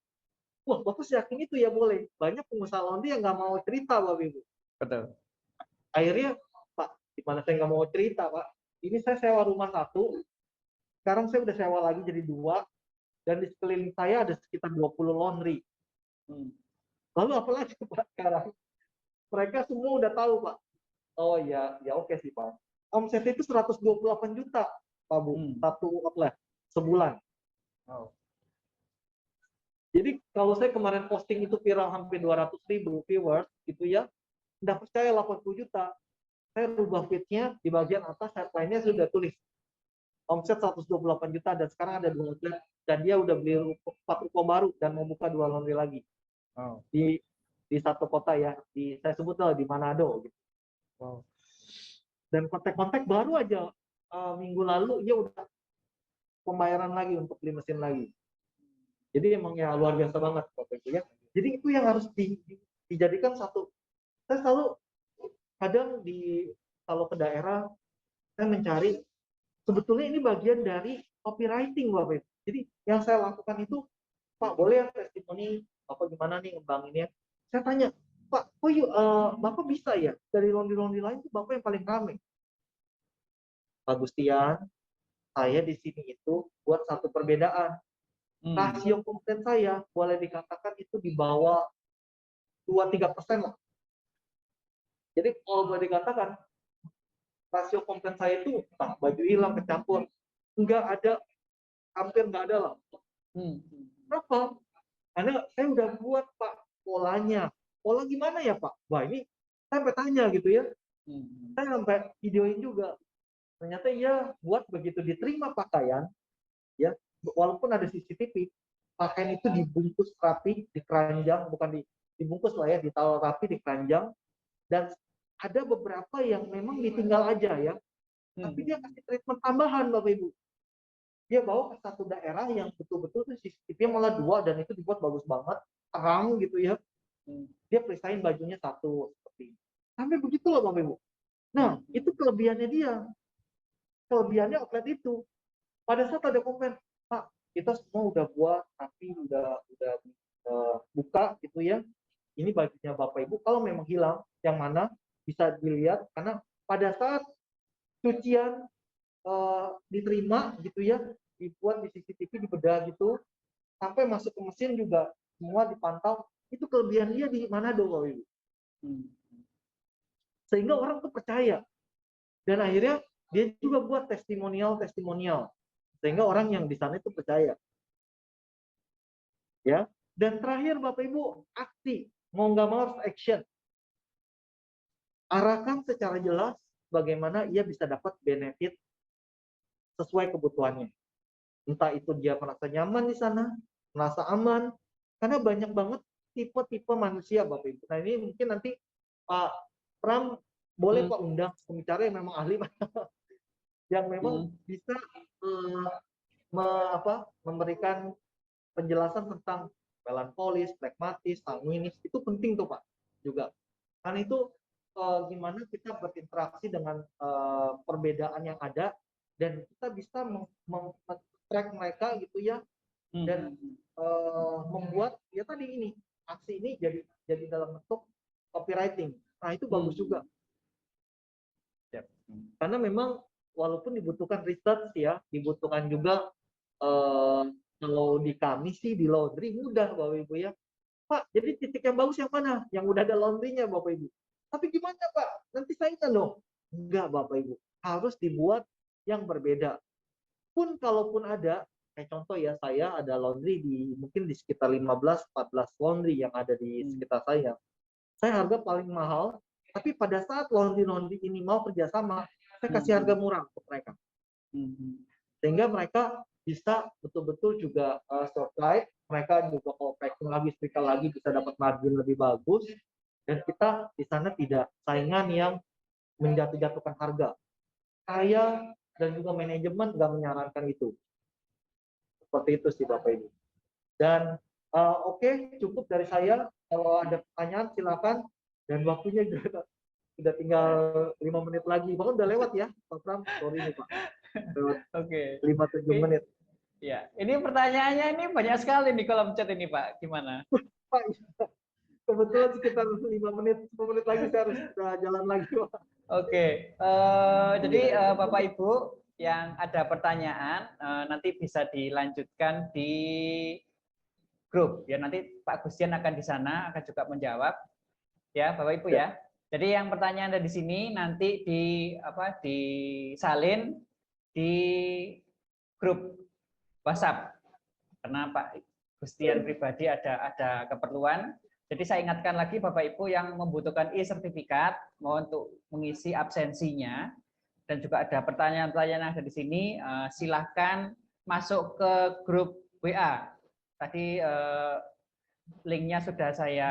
Wah, Bapak yakin itu ya boleh. Banyak pengusaha laundry yang nggak mau cerita, Bapak Ibu. Betul. Akhirnya, Pak, gimana saya nggak mau cerita, Pak? Ini saya sewa rumah 1, sekarang saya udah sewa lagi jadi 2, dan di sekeliling saya ada sekitar 20 laundry. Lalu apa lagi, Pak, sekarang? Mereka semua udah tahu, Pak. Oh ya, ya oke sih, Pak. Omsetnya itu 128 juta, Pak Bu, satu outlet sebulan. Oh. Jadi kalau saya kemarin posting itu viral hampir 200.000 viewers, gitu ya, nggak percaya 80 juta. Saya rubah feed-nya, di bagian atas headline-nya sudah tulis omset 128 juta, dan sekarang ada 2 outlet, dan dia udah beli 4 ruko baru dan mau buka 2 laundry lagi. Oh. Di satu kota ya, saya sebut lah di Manado gitu. Wow. Dan kontak-kontak baru aja minggu lalu dia udah pembayaran lagi untuk beli mesin lagi. Jadi emang ya luar biasa banget Bapak Ibu ya. Jadi itu yang harus dijadikan satu. Saya selalu kadang kalau ke daerah saya mencari sebetulnya ini bagian dari copywriting Bapak Ibu. Jadi yang saya lakukan itu, Pak boleh ya testimoni Bapak gimana nih ngembanginnya? Saya tanya, Pak, Bapak bisa ya dari laundry lain itu Bapak yang paling ramai? Pak Gustian, saya di sini itu buat satu perbedaan. Rasio komplain saya boleh dikatakan itu di bawah 2-3% lah. Jadi kalau boleh dikatakan rasio komplain saya itu baju hilang kecampur, hampir nggak ada lah. Kenapa? Karena saya udah buat Pak polanya. Pola gimana ya Pak? Wah ini saya sampai tanya gitu ya. Saya sampai videoin juga. Ternyata ya buat begitu diterima pakaian, ya walaupun ada CCTV, pakaian itu dibungkus rapi, di keranjang, bukan dibungkus lah ya, ditaruh rapi di keranjang, dan ada beberapa yang memang ditinggal aja ya, tapi dia kasih treatment tambahan Bapak Ibu. Dia bawa ke satu daerah yang betul-betul CCTV malah 2 dan itu dibuat bagus banget, terang gitu ya. Dia perisain bajunya satu seperti ini. Sampai begitu loh Bapak Ibu. Nah, itu kelebihannya dia. Kelebihannya outlet itu. Pada saat ada komplain, Pak, kita semua udah buat, tapi udah buka gitu ya. Ini bajunya Bapak Ibu, kalau memang hilang, yang mana bisa dilihat, karena pada saat cucian diterima gitu ya, dibuat di CCTV, dibedah gitu, sampai masuk ke mesin juga semua dipantau. Itu kelebihan dia di Manado, Bapak Ibu. Sehingga orang tuh percaya. Dan akhirnya dia juga buat testimonial, sehingga orang yang di sana itu percaya. Ya. Dan terakhir Bapak Ibu, aksi, mau nggak mau harus action. Arahkan secara jelas bagaimana ia bisa dapat benefit sesuai kebutuhannya. Entah itu dia merasa nyaman di sana, merasa aman, karena banyak banget tipe-tipe manusia Bapak Ibu. Nah ini mungkin nanti Pak Pram boleh Pak undang pembicara yang memang ahli, yang memang bisa memberikan penjelasan tentang melankolis, flegmatis, sanguinis, itu penting tuh Pak juga. Karena itu gimana kita berinteraksi dengan perbedaan yang ada dan kita bisa track mereka gitu ya, dan membuat ya tadi ini aksi ini jadi dalam bentuk copywriting. Nah itu bagus juga. Karena memang walaupun dibutuhkan research ya, dibutuhkan juga kalau di kami sih di laundry mudah Bapak Ibu ya. Pak, jadi titik yang bagus yang mana? Yang udah ada laundrynya Bapak Ibu. Tapi gimana Pak? Nanti saingan dong. Enggak Bapak Ibu. Harus dibuat yang berbeda. Pun kalaupun ada, kayak contoh ya, saya ada laundry mungkin di sekitar 15-14 laundry yang ada di sekitar saya. Saya harga paling mahal, tapi pada saat laundry ini mau kerjasama, saya kasih harga murah untuk mereka. Sehingga mereka bisa betul-betul juga survive, mereka juga kalau packing lagi, setrika lagi bisa dapat margin lebih bagus, dan kita di sana tidak saingan yang menjatuh-jatuhkan harga. Saya dan juga manajemen nggak menyarankan itu. Seperti itu sih Bapak Ibu. Dan oke, cukup dari saya. Kalau ada pertanyaan silakan. Dan waktunya juga sudah tinggal 5 menit lagi. Bahkan udah lewat ya, Pak Pram. Sorry nih Pak. Lewat Oke. 5-7 menit. Ya, ini pertanyaannya ini banyak sekali di kolom chat ini Pak. Gimana? Pak, kebetulan sekitar 5 menit, 10 menit lagi saya harus jalan lagi Pak. Oke. Jadi Bapak Ibu yang ada pertanyaan nanti bisa dilanjutkan di grup. Ya nanti Pak Gustian akan di sana akan juga menjawab. Ya, Bapak Ibu ya. Jadi yang pertanyaan ada di sini nanti disalin di grup WhatsApp. Karena Pak Gustian pribadi ada keperluan. Jadi saya ingatkan lagi Bapak Ibu yang membutuhkan e-sertifikat, mohon untuk mengisi absensinya. Dan juga ada pertanyaan-pertanyaan yang ada di sini, silahkan masuk ke grup WA. Tadi linknya sudah saya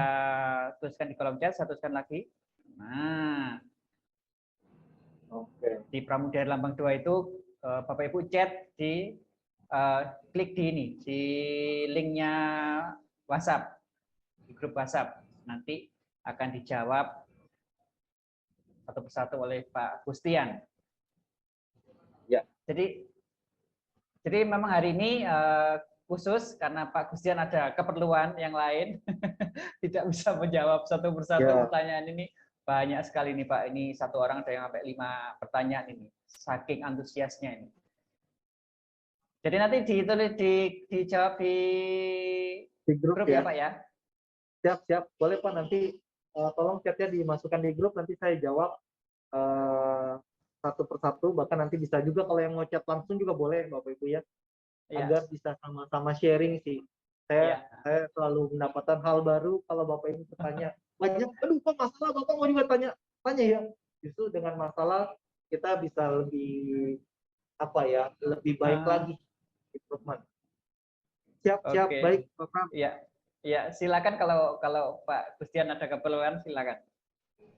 tuliskan di kolom chat, saya tuliskan lagi. Nah, di Pramudaya Lambang 2 itu Bapak Ibu chat di klik di ini, di linknya WhatsApp, di grup WhatsApp. Nanti akan dijawab satu persatu oleh Pak Gustian. Ya. Jadi memang hari ini khusus karena Pak Gustian ada keperluan yang lain, tidak bisa menjawab satu persatu pertanyaan ini. Banyak sekali nih Pak, ini satu orang ada yang sampai 5 pertanyaan ini, saking antusiasnya ini. Jadi nanti dijawab di grup ya Pak ya? Siap. Boleh Pak, nanti tolong chatnya dimasukkan di grup, nanti saya jawab satu persatu, bahkan nanti bisa juga kalau yang mau chat langsung juga boleh Bapak Ibu ya, agar bisa sama-sama sharing sih. Saya selalu mendapatkan hal baru kalau Bapak Ibu bertanya banyak, aduh Pak masalah Bapak mau juga tanya ya. Justru dengan masalah kita bisa lebih lebih baik lagi. Siap, baik Pak Pram. Ya, silakan kalau Pak Gustian ada keperluan silakan.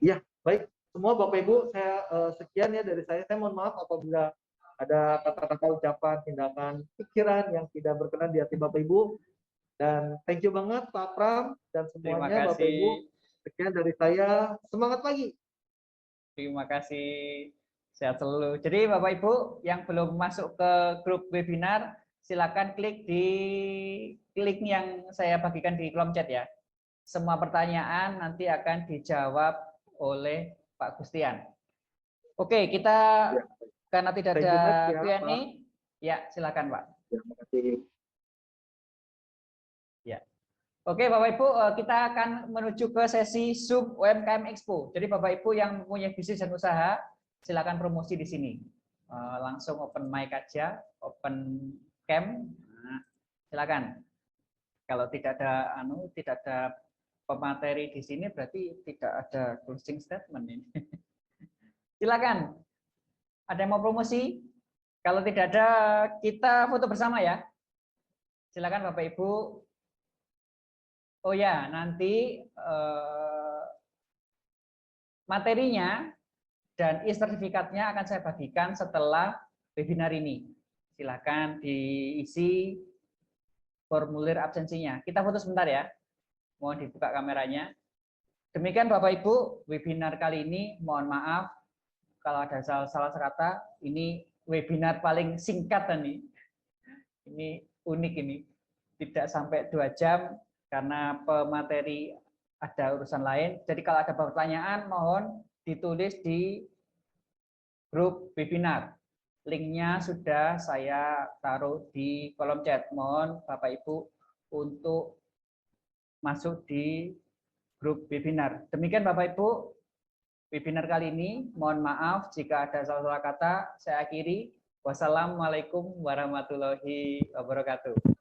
Iya, baik. Semua Bapak Ibu, saya sekian ya dari saya. Saya mohon maaf apabila ada kata-kata ucapan, tindakan, pikiran yang tidak berkenan di hati Bapak Ibu. Dan thank you banget Pak Pram dan semuanya Bapak Ibu. Sekian dari saya. Semangat pagi. Terima kasih. Sehat selalu. Jadi Bapak Ibu yang belum masuk ke grup webinar, silakan klik di link yang saya bagikan di kolom chat ya. Semua pertanyaan nanti akan dijawab oleh Pak Gustian. Oke, kita karena tidak ada Q&A, ya silakan Pak. Terima kasih. Ya. Oke Bapak Ibu, kita akan menuju ke sesi Sub UMKM Expo. Jadi Bapak Ibu yang mempunyai bisnis dan usaha, silakan promosi di sini. Langsung open mic aja, open cam. Nah, silakan. Kalau tidak ada pemateri di sini berarti tidak ada closing statement ini. Silakan. Ada yang mau promosi? Kalau tidak ada, kita foto bersama ya. Silakan Bapak Ibu. Oh ya, nanti materinya dan e-sertifikatnya akan saya bagikan setelah webinar ini. Silakan diisi formulir absensinya. Kita foto sebentar ya. Mohon dibuka kameranya. Demikian Bapak Ibu, webinar kali ini mohon maaf kalau ada salah kata. Ini webinar paling singkat nih. Ini unik ini. Tidak sampai 2 jam karena pemateri ada urusan lain. Jadi kalau ada pertanyaan mohon ditulis di grup webinar. Linknya sudah saya taruh di kolom chat. Mohon Bapak Ibu untuk masuk di grup webinar. Demikian Bapak Ibu, webinar kali ini. Mohon maaf jika ada salah kata. Saya akhiri. Wassalamualaikum warahmatullahi wabarakatuh.